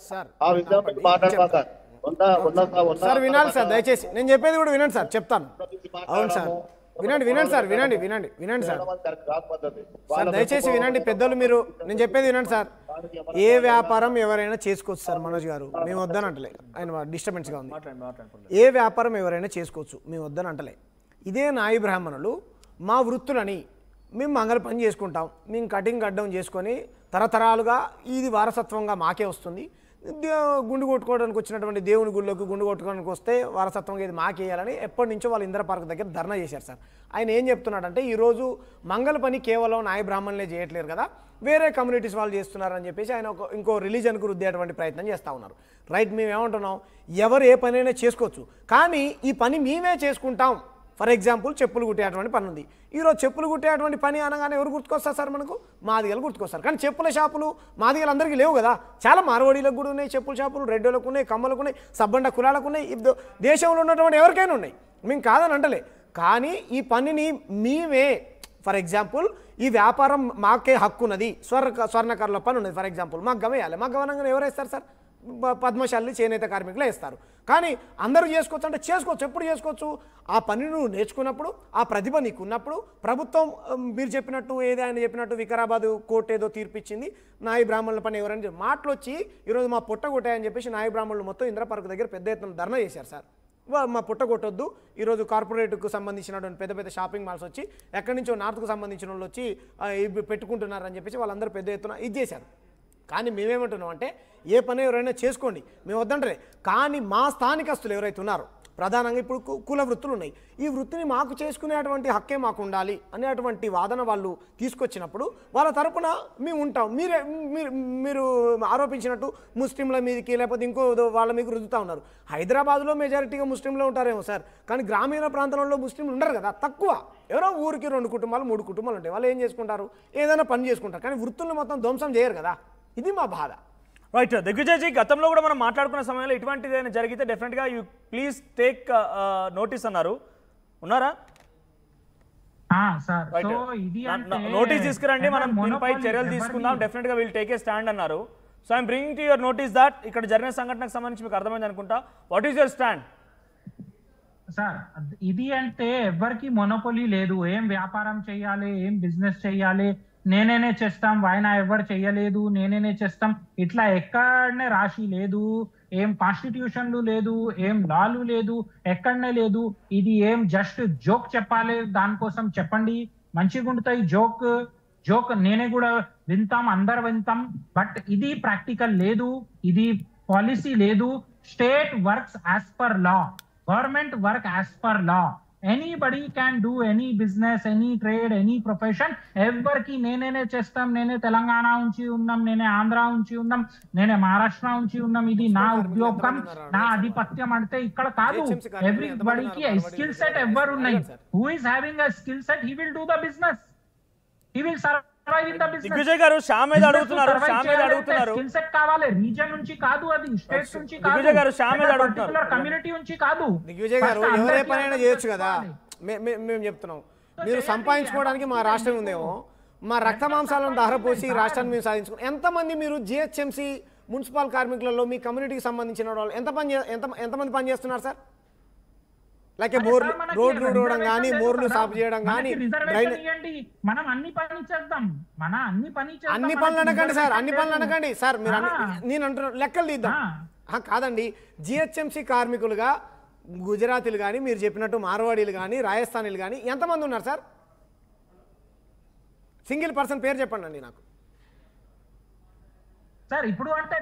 ఆ విషయం మాట్లాడతారు సార్. వినాలి సార్, దయచేసి నేను చెప్పేది కూడా వినండి సార్, చెప్తాను. అవును సార్, వినండి సార్, వినండి సార్. సార్ దయచేసి వినండి పెద్దలు, మీరు నేను చెప్పేది వినండి సార్. ఏ వ్యాపారం ఎవరైనా చేసుకోవచ్చు సార్. మనోజ్ గారు మేము వద్దని అంటలే, ఆయన డిస్టర్బెన్స్గా ఉంది. ఏ వ్యాపారం ఎవరైనా చేసుకోవచ్చు, మేము వద్దని అంటలే. ఇదే నాయి బ్రాహ్మణులు మా వృత్తులని మేము మంగళ పని చేసుకుంటాం, మేము కటింగ్ గడ్డం చేసుకొని తరతరాలుగా ఇది వారసత్వంగా మాకే వస్తుంది. గుండు కొట్టుకోవడానికి వచ్చినటువంటి దేవుని గుళ్ళకు గుండు కొట్టుకోవడానికి వస్తే వారసత్వంగా ఇది మాకేయాలని ఎప్పటి నుంచో వాళ్ళు ఇందిరా పార్క్ దగ్గర ధర్నా చేశారు సార్. ఆయన ఏం చెప్తున్నాడంటే ఈరోజు మంగళ పని కేవలం నాయ బ్రాహ్మణులే చేయట్లేరు కదా, వేరే కమ్యూనిటీస్ వాళ్ళు చేస్తున్నారని చెప్పేసి ఆయన ఇంకో రిలీజన్కు రుద్దేటువంటి ప్రయత్నం చేస్తూ ఉన్నారు. రైట్, మేము ఏమంటున్నాం, ఎవరు ఏ పనైనా చేసుకోవచ్చు, కానీ ఈ పని మేమే చేసుకుంటాం. ఫర్ ఎగ్జాంపుల్ చెప్పులు కుట్టేటువంటి పని ఉంది. ఈరోజు చెప్పులు కుట్టేటువంటి పని అనగానే ఎవరు గుర్తుకొస్తారు సార్? మనకు మాదిగలు గుర్తుకొస్తారు. కానీ చెప్పుల షాపులు మాదిగలు అందరికీ లేవు కదా. చాలా మార్వాడీలకు కూడా ఉన్నాయి చెప్పుల షాపులు, రెడ్డోలకు ఉన్నాయి, కమ్మలకు ఉన్నాయి, సబ్బండ కులాలకు ఉన్నాయి, దేశంలో ఉన్నటువంటి ఎవరికైనా ఉన్నాయి. మేము కాదని అంటలే. కానీ ఈ పనిని మేమే ఫర్ ఎగ్జాంపుల్ ఈ వ్యాపారం మాకే హక్కు ఉన్నది, స్వర్ణకారుల పని ఉన్నది ఫర్ ఎగ్జాంపుల్, మాకు గమేయాలి, మాకు గమనంగా ఎవరు వేస్తారు సార్? పద్మశాలి చేనేత కార్మికులు వేస్తారు. కానీ అందరూ చేసుకోవచ్చు అంటే చేసుకోవచ్చు. ఎప్పుడు చేసుకోవచ్చు? ఆ పని నువ్వు నేర్చుకున్నప్పుడు, ఆ ప్రతిభ నీకు ఉన్నప్పుడు. ప్రభుత్వం మీరు చెప్పినట్టు ఏదో ఆయన చెప్పినట్టు వికారాబాద్ కోర్టు ఏదో తీర్పిచ్చింది, నాయి బ్రాహ్మణుల పని ఎవరని మాటలు వచ్చి ఈరోజు మా పుట్ట కొట్టాయని చెప్పేసి నాయి బ్రాహ్మణులు మొత్తం ఇందిరా పార్క్ దగ్గర పెద్ద ఎత్తున ధర్నా చేశారు సార్. మా పుట్ట కొట్టొద్దు, ఈరోజు కార్పొరేట్కు సంబంధించినటువంటి పెద్ద పెద్ద షాపింగ్ మాల్స్ వచ్చి ఎక్కడి నుంచో నార్త్కు సంబంధించిన వాళ్ళు వచ్చి పెట్టుకుంటున్నారని చెప్పేసి వాళ్ళందరూ పెద్ద ఎత్తున ఇది చేశారు. కానీ మేమేమంటున్నాం అంటే ఏ పని ఎవరైనా చేసుకోండి, మేము వద్దంటే. కానీ మా స్థానికస్తులు ఎవరైతే ఉన్నారో, ప్రధానంగా ఇప్పుడు కుల వృత్తులు ఉన్నాయి, ఈ వృత్తిని మాకు చేసుకునేటువంటి హక్కే మాకు ఉండాలి అనేటువంటి వాదన వాళ్ళు తీసుకొచ్చినప్పుడు వాళ్ళ తరపున మేము ఉంటాం. మీరు ఆరోపించినట్టు ముస్లింల మీదకి లేకపోతే ఇంకో వాళ్ళ మీకు రుద్దుతూ ఉన్నారు. హైదరాబాద్లో మెజారిటీగా ముస్లింలు ఉంటారేమో సార్, కానీ గ్రామీణ ప్రాంతంలో ముస్లింలు ఉండరు కదా, తక్కువ. ఎవరో ఊరికి 2 కుటుంబాలు 3 కుటుంబాలు ఉంటాయి. వాళ్ళు ఏం చేసుకుంటారు? ఏదైనా పని చేసుకుంటారు, కానీ వృత్తులను మొత్తం ధ్వంసం చేయరు కదా. ఇది మా బాధ. రైట్ దిగ్విజయ్జీ, గతంలో కూడా మనం మాట్లాడుకున్న సమయంలో ఇటువంటిది ఏదైనా జరిగితే డెఫినెట్గా యూ ప్లీజ్ టేక్ నోటీస్ అన్నారు, ఉన్నారా? నోటీస్ తీసుకురండి, మనం దీనిపై చర్యలు తీసుకుందాం, డెఫినెట్గా విల్ టేక్ ఏ స్టాండ్ అన్నారు. So I'm bringing to your notice that ఇక్కడ జరిగిన సంఘటనకు సంబంధించి మీకు అర్థమైంది అనుకుంటా. What is your stand? Sir ఇది అంటే ఎవరికి మొనోపొలీ లేదు. ఏం వ్యాపారం చేయాలి, ఏం బిజినెస్ చేయాలి, నేనేనే చేస్తాం, ఆయన ఎవరు చెయ్యలేదు, నేనేనే చేస్తాం, ఇట్లా ఎక్కడనే రాసి లేదు. ఏం కాన్స్టిట్యూషన్లు లేదు, ఏం లాలు లేదు, ఎక్కడనే లేదు. ఇది ఏం జస్ట్ జోక్ చెప్పాలి, దానికోసం చెప్పండి, మంచిగా ఉంటాయి జోక్ నేనే కూడా వింటాం, అందరు వింటాం. బట్ ఇది ప్రాక్టికల్ లేదు, ఇది పాలసీ లేదు. State works as per law, government work as per law. Anybody can do any business, any trade, any profession. ఎవరికి నేనే చేస్తాం, నేనే తెలంగాణ ఉంచి ఉన్నాం, నేనే ఆంధ్ర ఉంచి ఉన్నాం, నేనే మహారాష్ట్ర ఉంచి ఉన్నాం, ఇది నా ఉద్యోగం, నా ఆధిపత్యం అంటే ఇక్కడ కాదు. ఎవ్రీబడికి స్కిల్ సెట్ ఎవరు ఉన్నాయి. Who is having a skill set, he will do the business, he will survive in the business. Digvijay గారు షామేద్ అడుగుతున్నారు. స్కిల్ సెట్ కావాలి, రీజన్ నుంచి కాదు, అది స్టేట్ నుంచి కాదు, దిగ్విజయ్ గారు షామేద్ అడుగుతున్నారు, కమ్యూనిటీ నుంచి కాదు. దిగ్విజయ్ గారు ఎవరే పనైనా చేయొచ్చు కదా. మేము చెప్తున్నాం, మీరు సంపాదించుకోవడానికి మా రాష్ట్రం ఉందేమో, మా రక్త మాంసాలను దారపోసి రాష్ట్రాన్ని మేము సాధించుకున్నాం. ఎంతమంది మీరు జిహెచ్ఎంసీ మున్సిపల్ కార్మికులలో మీ కమ్యూనిటీకి సంబంధించిన వాళ్ళు ఎంతమంది పని చేస్తున్నారు సార్? లైక్ రోడ్లు ఊడడం కానీ, మోర్లు సాఫ్ చేయడం కానీ, మనం అన్ని పని చేద్దాం, అన్ని పనులు అనకండి సార్, అన్ని పనులు అనకండి సార్. మీరు నేను అంటున్నా లెక్కలు తీద్దాం. కాదండి, జిహెచ్ఎంసీ కార్మికులుగా గుజరాతీలు కానీ, మీరు చెప్పినట్టు మార్వాడీలు కానీ, రాజస్థానీలు కానీ ఎంతమంది ఉన్నారు సార్? సింగిల్ పర్సన్ పేరు చెప్పండి అండి నాకు. సార్ ఇప్పుడు అంటే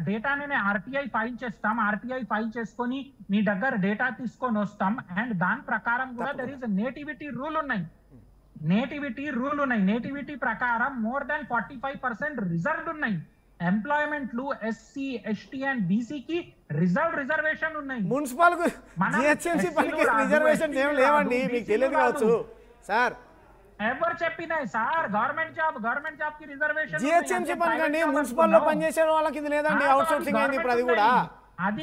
డేటాని ఆర్టీఐ ఫైల్ చేస్తాం, ఆర్టీఐ ఫైల్ చేసుకొని మీ దగ్గర డేటా తీసుకొని వస్తాం. అండ్ దాని ప్రకారం కూడా దర్ ఈస్ నేటివిటీ రూల్ ఉన్నాయి, నేటివిటీ ప్రకారం మోర్ దాన్ 45% రిజర్వ్డ్ ఉన్నాయి. ఎంప్లాయ్మెంట్లు ఎస్సీ, ఎస్టీ అండ్ బీసీకి రిజర్వేషన్ ఉన్నాయి. మున్సిపల్ జిహెచ్ఎంసీ పనికి రిజర్వేషన్స్ ఏం లేవండి, మీకు తెలియదు కావచ్చు సార్. ఎవరు చెప్పినాయి సార్? గవర్నమెంట్ జాబ్ కి రిజర్వేషన్. జిహెచ్ఎంసీ పనికండి, మున్సిపల్ లో పనిచేసే వాళ్ళకి ఇది లేదండి, అవుట్ సోర్సింగ్ అయింది ఇప్పుడు అది కూడా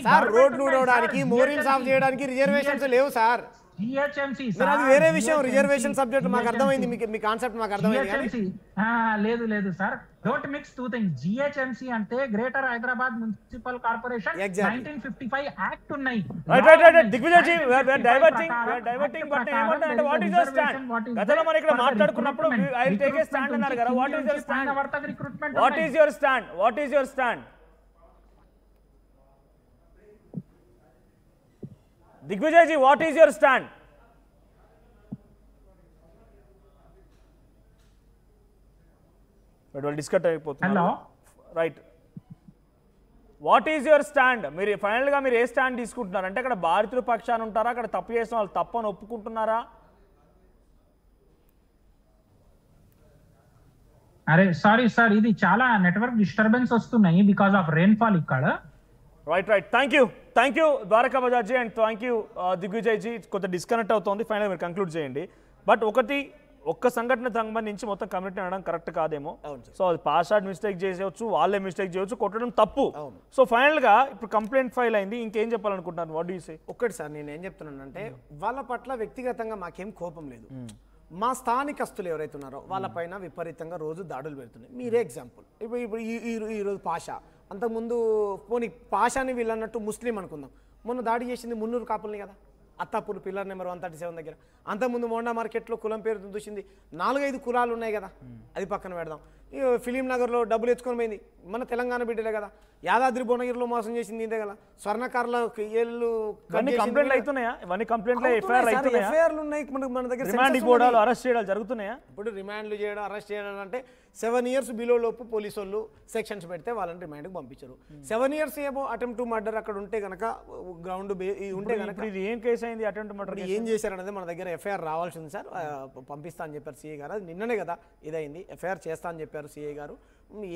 సార్. రోడ్లు ఊడవడానికి, మోరీలు సాఫ్ చేయడానికి రిజర్వేషన్స్ లేవు సార్. జిహెచ్ఎంసీ అది వేరే విషయం. రిజర్వేషన్ సబ్జెక్ట్ మాకు అర్థమైంది, మీ కాన్సెప్ట్ మాకు అర్థమైంది. లేదు sir, don't mix two things. GHMC అంటే Greater Hyderabad municipal corporation 1955 act ఉన్నాయి. Digvijay ji, we are diverting but ఏమంటారంటే వాట్ ఇస్ యువర్ స్టాండ్? గతంలో మనం ఇక్కడ మాట్లాడుకున్నప్పుడు I will take a stand అన్నారు కదా. What is your stand? What is your stand? Digvijay ji, what is your stand? డిస్కట్ అయిపోతున్నారు. Right, what is your stand? మీరు ఫైనల్గా మీరు ఏ స్టాండ్ తీసుకుంటున్నారు? అంటే అక్కడ బాధితుల పక్షాన ఉంటారా, అక్కడ తప్పు చేసిన వాళ్ళు తప్పని ఒప్పుకుంటున్నారా? అరే సారీ సార్, ఇది చాలా నెట్వర్క్ డిస్టర్బెన్స్ వస్తున్నాయి బికాస్ ఆఫ్ రెయిన్ఫాల్ ఇక్కడ. Right, thank you Dwarka Bajaj ji, and thank you Digvijay ji. కొంత డిస్కనెక్ట్ అవుతుంది, ఫైనల్గా మీరు కంక్లూడ్ చేయండి. బట్ ఒక్క సంఘటన సంబంధించి మొత్తం కమిటీ అనడం కరెక్ట్ కాదేమో. సో అది పాస్వర్డ్ మిస్టేక్ చేసేవచ్చు, వాళ్ళే మిస్టేక్ చేయవచ్చు, కొట్టడం తప్పు. సో ఫైనల్గా ఇప్పుడు కంప్లైంట్ ఫైల్ అయింది, ఇంకేం చెప్పాలనుకుంటున్నారు? What do you say? ఒక్కటి సార్, నేను ఏం చెప్తున్నానంటే వాళ్ళ పట్ల వ్యక్తిగతంగా మాకేం కోపం లేదు. మా స్థానికస్తులు ఎవరైతే ఉన్నారో వాళ్ళపైన విపరీతంగా రోజు దాడులు పెడుతున్నాయి. మీరే ఎగ్జాంపుల్. ఇప్పుడు ఈరోజు పాషా, అంతకుముందు పోనీ పాషాని వీళ్ళన్నట్టు ముస్లిం అనుకుందాం, మొన్న దాడి చేసింది మున్నూరు కాపుల్ని కదా, అత్తాపూర్ పిల్లర్ నెంబర్ 137 దగ్గర. అంతకుముందు మోండా మార్కెట్లో కులం పేరు చూసింది 4-5 కులాలు ఉన్నాయి కదా, అది పక్కన పెడదాం. ఫిలిం నగర్లో డబ్బులు ఎత్తుకొని పోయింది మన తెలంగాణ బిడ్డలే కదా. యాదాద్రి భువనగిరిలో మోసం చేసింది ఇదే కదా. స్వర్ణకారుల కంప్లైంట్లు అవుతున్నాయా? ఇవన్నీ కంప్లైంట్లు ఎఫ్ఐఆర్లు ఉన్నాయి మన దగ్గర. అరెస్ట్ చేయడాలు జరుగుతున్నాయా? ఇప్పుడు రిమాండ్లు చేయడం, అరెస్ట్ చేయడం అంటే 7 years బిలో లోపు పోలీసు వాళ్ళు సెక్షన్స్ పెడితే వాళ్ళని రిమాండ్కి పంపించారు. 7 years ఏమో అటెంప్ట్ టు మర్డర్ అక్కడ ఉంటే కనుక గ్రౌండ్ ఉంటే కనుక ఇది ఏం కేసు అయింది? అటెంప్ట్ మర్డర్ ఏం చేశారనేది మన దగ్గర ఎఫ్ఐఆర్ రావాల్సింది సార్. పంపిస్తా అని చెప్పారు సిఐ గారు. అది నిన్ననే కదా ఇదైంది. ఎఫ్ఐఆర్ చేస్తా అని చెప్పారు సిఐ గారు.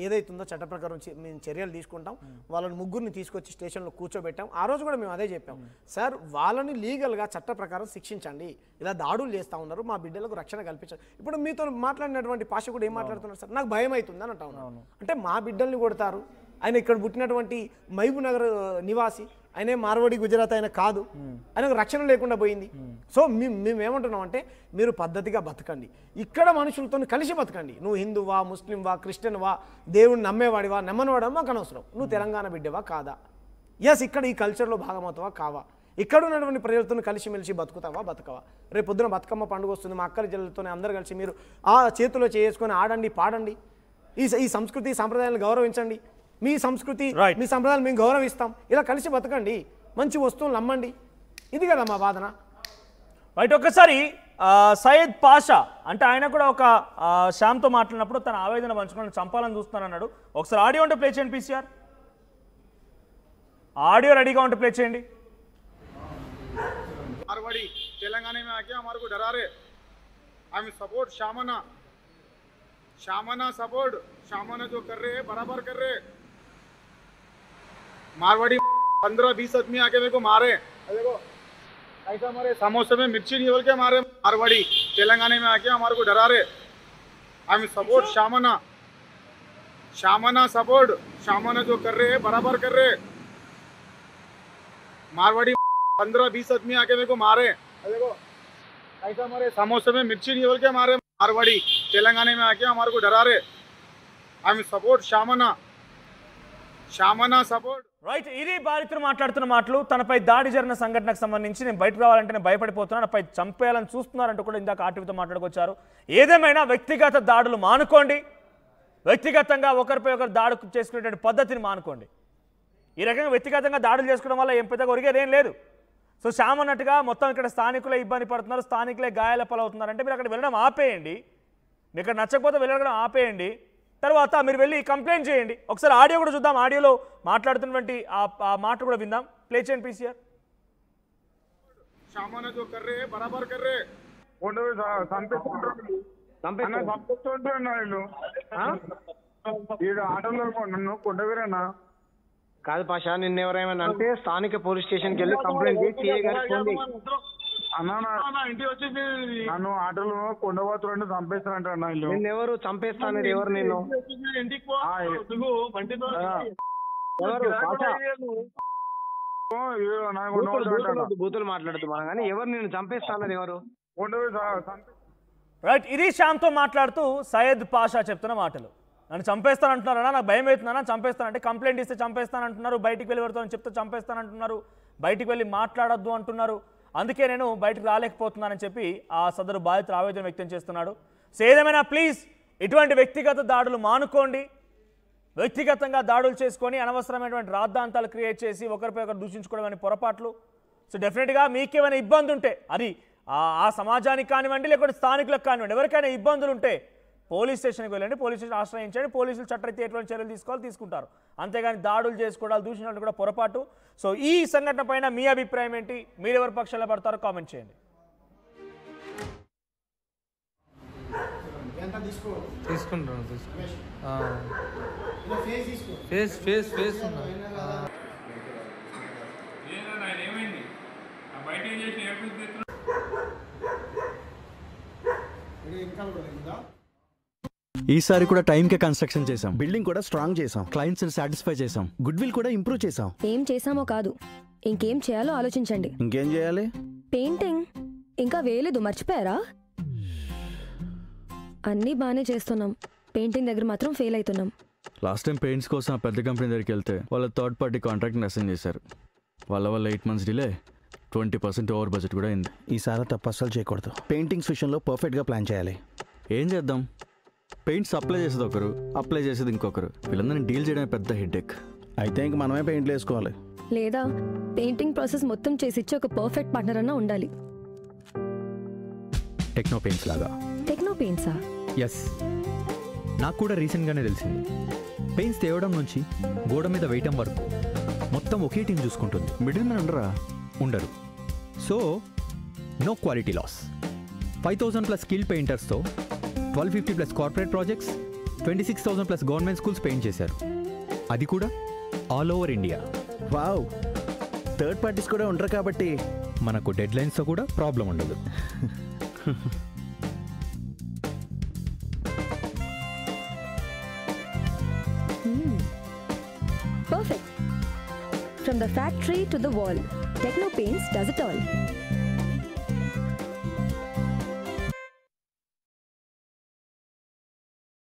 ఏదైతుందో చట్ట ప్రకారం మేము చర్యలు తీసుకుంటాం. వాళ్ళని ముగ్గురిని తీసుకొచ్చి స్టేషన్లో కూర్చోబెట్టాం. ఆ రోజు కూడా మేము అదే చెప్పాం సార్, వాళ్ళని లీగల్గా చట్ట ప్రకారం శిక్షించండి. ఇలా దాడులు చేస్తూ ఉన్నారు, మా బిడ్డలకు రక్షణ కల్పించండి. ఇప్పుడు మీతో మాట్లాడినటువంటి పాష కూడా ఏం మాట్లాడుతున్నారు సార్, నాకు భయం అవుతుంది అని అంటా ఉన్నాను. అంటే మా బిడ్డల్ని కొడతారు. ఆయన ఇక్కడ పుట్టినటువంటి మహబూబ్ నగర్ నివాసి, ఆయనే మార్వాడి గుజరాత్ ఆయన కాదు, ఆయనకు రక్షణ లేకుండా పోయింది. సో మేము ఏమంటున్నాం అంటే మీరు పద్ధతిగా బతకండి, ఇక్కడ మనుషులతో కలిసి బతకండి. నువ్వు హిందువా, ముస్లింవా, క్రిస్టియన్వా, దేవుడిని నమ్మేవాడివా, నమ్మనివాడా మాకు అనవసరం. నువ్వు తెలంగాణ బిడ్డవా కాదా, ఎస్ ఇక్కడ ఈ కల్చర్లో భాగమవుతావా కావా, ఇక్కడ ఉన్నటువంటి ప్రజలతో కలిసిమెలిసి బతుకుతావా బతకవా. రేపు పొద్దున బతుకమ్మ పండుగ వస్తుంది, మా అక్కల జిల్లలతోనే అందరు కలిసి మీరు ఆ చేతిలో చేసుకొని ఆడండి, పాడండి, ఈ సంస్కృతి సాంప్రదాయాలను గౌరవించండి. మీ సంస్కృతి మీ సంప్రదాయాలు మేము గౌరవిస్తాం, ఇలా కలిసి బతకండి, మంచి వస్తువులు నమ్మండి. ఇది కదా మా వాదన. రైట్. ఒక్కసారి సయ్యద్ పాషా అంటే ఆయన కూడా ఒక శ్యామ్తో మాట్లాడినప్పుడు తన ఆవేదన పంచుకొని చంపాలని చూస్తున్నానన్నాడు. ఒకసారి ఆడియో ఉంటే ప్లే చేయండి పీసీఆర్. ఆడియో రెడీగా ఉంటే ప్లే చేయండి. मारवाड़ी तेलंगाना में आके हमारे को डरा रहे. I am support Shamna, Shamna support, Shamna जो कर रहे हैं बराबर कर रहे. मारवाड़ी 15-20 आदमी आके मेरे को मारे, देखो ऐसा मारे, समोसे में मिर्ची नहीं बोल के मारे. मारवाड़ी तेलंगाना में आके हमारे को डरा रहे. I am support Shamna, Shamna support, Shamna जो कर रहे हैं बराबर कर रहे. मारवाड़ी 15-20 आदमी आके मेरे को मारे, देखो ऐसा मारे, समोसे में मिर्ची नहीं बोल के मारे. मारवाड़ी तेलंगाना में आके हमारे को डरा रहे. I am support Shamna, Shamna support. Right. ఇది బాధితులు మాట్లాడుతున్న మాటలు. తనపై దాడి జరిగిన సంఘటనకు సంబంధించి నేను బయటకు రావాలంటే నేను భయపడిపోతున్నాను, నాపై చంపేయాలని చూస్తున్నారంటూ కూడా ఇందాక ఆర్టీవీతో మాట్లాడుకొచ్చారు. ఏదేమైనా వ్యక్తిగత దాడులు మానుకోండి, వ్యక్తిగతంగా ఒకరిపై ఒకరు దాడి చేసుకునేటువంటి పద్ధతిని మానుకోండి. ఈ రకంగా వ్యక్తిగతంగా దాడులు చేసుకోవడం వల్ల ఏం పెద్దగా ఒరిగేదేం లేదు. సో శ్యామ్ అన్నట్టుగా మొత్తం ఇక్కడ స్థానికులే ఇబ్బంది పడుతున్నారు, స్థానికులే గాయాల పాలవుతున్నారంటే మీరు అక్కడ వెళ్ళడం ఆపేయండి. మీకు అక్కడ నచ్చకపోతే వెళ్ళడం ఆపేయండి, తర్వాత మీరు వెళ్ళి కంప్లైంట్ చేయండి. ఒకసారి ఆడియో కూడా చూద్దాం, ఆడియోలో మాట్లాడుతున్నటువంటి ఆ మాట కూడా విందాం. ప్లే చేయండి పీసీఆర్. शामना जो कर रहे हैं बराबर कर रहे. ఆటోలో నన్ను కొండవీరన్నా కాదు పాషా, నిన్న ఎవరేమైనా అంటే స్థానిక పోలీస్ స్టేషన్కి వెళ్ళి కంప్లైంట్ చేసి సిఐ గారికి ఫోన్ చేయి. ఇంటికి వచ్చి నన్ను ఆటోలో కొండపోతున్నా చంపేస్తారంట. నిన్న ఎవరు చంపేస్తాను ఎవరు నిన్ను ఎవరు పాషా బూతులు మాట్లాడుతున్నాను కానీ ఎవరు నిన్ను చంపేస్తానది ఎవరు? రైట్. ఇది శ్యామ్తో మాట్లాడుతూ సయ్యద్ పాషా చెప్తున్న మాటలు. నన్ను చంపేస్తానంటున్నారా, నాకు భయం అవుతుందా, చంపేస్తానంటే కంప్లైంట్ ఇస్తే చంపేస్తానంటున్నారు, బయటికి వెళ్ళి ఎవరితో చెప్తే చంపేస్తానంటున్నారు, బయటికి వెళ్ళి మాట్లాడొద్దు అంటున్నారు, అందుకే నేను బయటకు రాలేకపోతున్నానని చెప్పి ఆ సదరు బాధితులు ఆవేదన వ్యక్తం చేస్తున్నాడు. సో ఏదేమైనా ప్లీజ్ ఇటువంటి వ్యక్తిగత దాడులు మానుకోండి. వ్యక్తిగతంగా దాడులు చేసుకొని అనవసరమైనటువంటి రాద్ధాంతాలు క్రియేట్ చేసి ఒకరిపై ఒకరు దూషించుకోవడం అనే పొరపాట్లు. సో డెఫినెట్గా మీకేమైనా ఇబ్బంది ఉంటే అది ఆ సమాజానికి కానివ్వండి, లేకపోతే స్థానికులకు కానివ్వండి, ఎవరికైనా ఇబ్బందులు ఉంటే పోలీస్ స్టేషన్కి వెళ్ళండి, పోలీస్ స్టేషన్ ఆశ్రయించండి, పోలీసులు చట్టరీత్యా ఎటువంటి చర్యలు తీసుకోవాలి తీసుకుంటారు. అంతేగాని దాడులు చేసుకోవడాలు దూషించడం కూడా పొరపాటు. సో ఈ సంఘటన పైన మీ అభిప్రాయం ఏంటి, మీరు ఎవరి పక్షాల్లో పడతారో కామెంట్ చేయండి. ఈసారి కూడా టైంకే కన్స్ట్రక్షన్ చేసాం, బిల్డింగ్ కూడా స్ట్రాంగ్ చేసాం, క్లయింట్స్ ని సాటిస్ఫై చేసాం, గుడ్ విల్ కూడా ఇంప్రూవ్ చేసాం. ఏం చేసామో కాదు, ఇంకేం చేయాలో ఆలోచించండి. ఇంకేం చేయాలి? పెయింటింగ్ ఇంకా వేయలేదు, మర్చిపోయారా? అన్నీ బాగానే చేస్తున్నాం, పెయింటింగ్ దగ్గర మాత్రం ఫెయిల్ అవుతున్నాం. లాస్ట్ టైం పెయింట్స్ కోసం ఆ పెద్ద కంపెనీ దగ్గరికి వెళ్తే వాళ్ళ థర్డ్ పార్టీ కాంట్రాక్ట్ని అసైన్ చేశారు. వాళ్ళ 8 months డిలే, 20% ఓవర్ బడ్జెట్ కూడా అయింది. ఈసారి తప్పు అస్సలు చేయకూడదు. పెయింటింగ్స్ విషయంలో పర్ఫెక్ట్గా ప్లాన్ చేయాలి. ఏం చేద్దాం, పెయింట్స్ అప్లై చేసేది ఒకరు, అప్లై చేసేది ఇంకొకరు. వీళ్ళందరినీ డీల్ చేయడమే పెద్ద హెడేక్. అయితే ఇంక మనమే పెయింట్లు వేసుకోవాలి. లేదా పెయింటింగ్ ప్రాసెస్ మొత్తం చేసిచ్చి ఒక పర్ఫెక్ట్ పార్ట్నర్ అన్నా ఉండాలి. టెక్నో పెయింట్స్ లాగా. టెక్నో పెయింట్సా? ఎస్, నాకు కూడా రీసెంట్గానే తెలిసింది. పెయింట్స్ తేవడం నుంచి గోడ మీద వేయటం వరకు మొత్తం ఒకే టీం చూసుకుంటుంది. మిడిల్ మ్యాన్ ఉండరు. So no quality loss. 5,000+ skill పెయింటర్స్తో 1,250+ corporate projects, 26,000+ government schools paint చేశారు. అది కూడా all over India. Wow, third parties కూడా ఉంటారు కాబట్టి మనకు డెడ్ లైన్స్తో కూడా ప్రాబ్లం ఉండదు. Perfect. From the factory to the wall, Techno Paints does it all.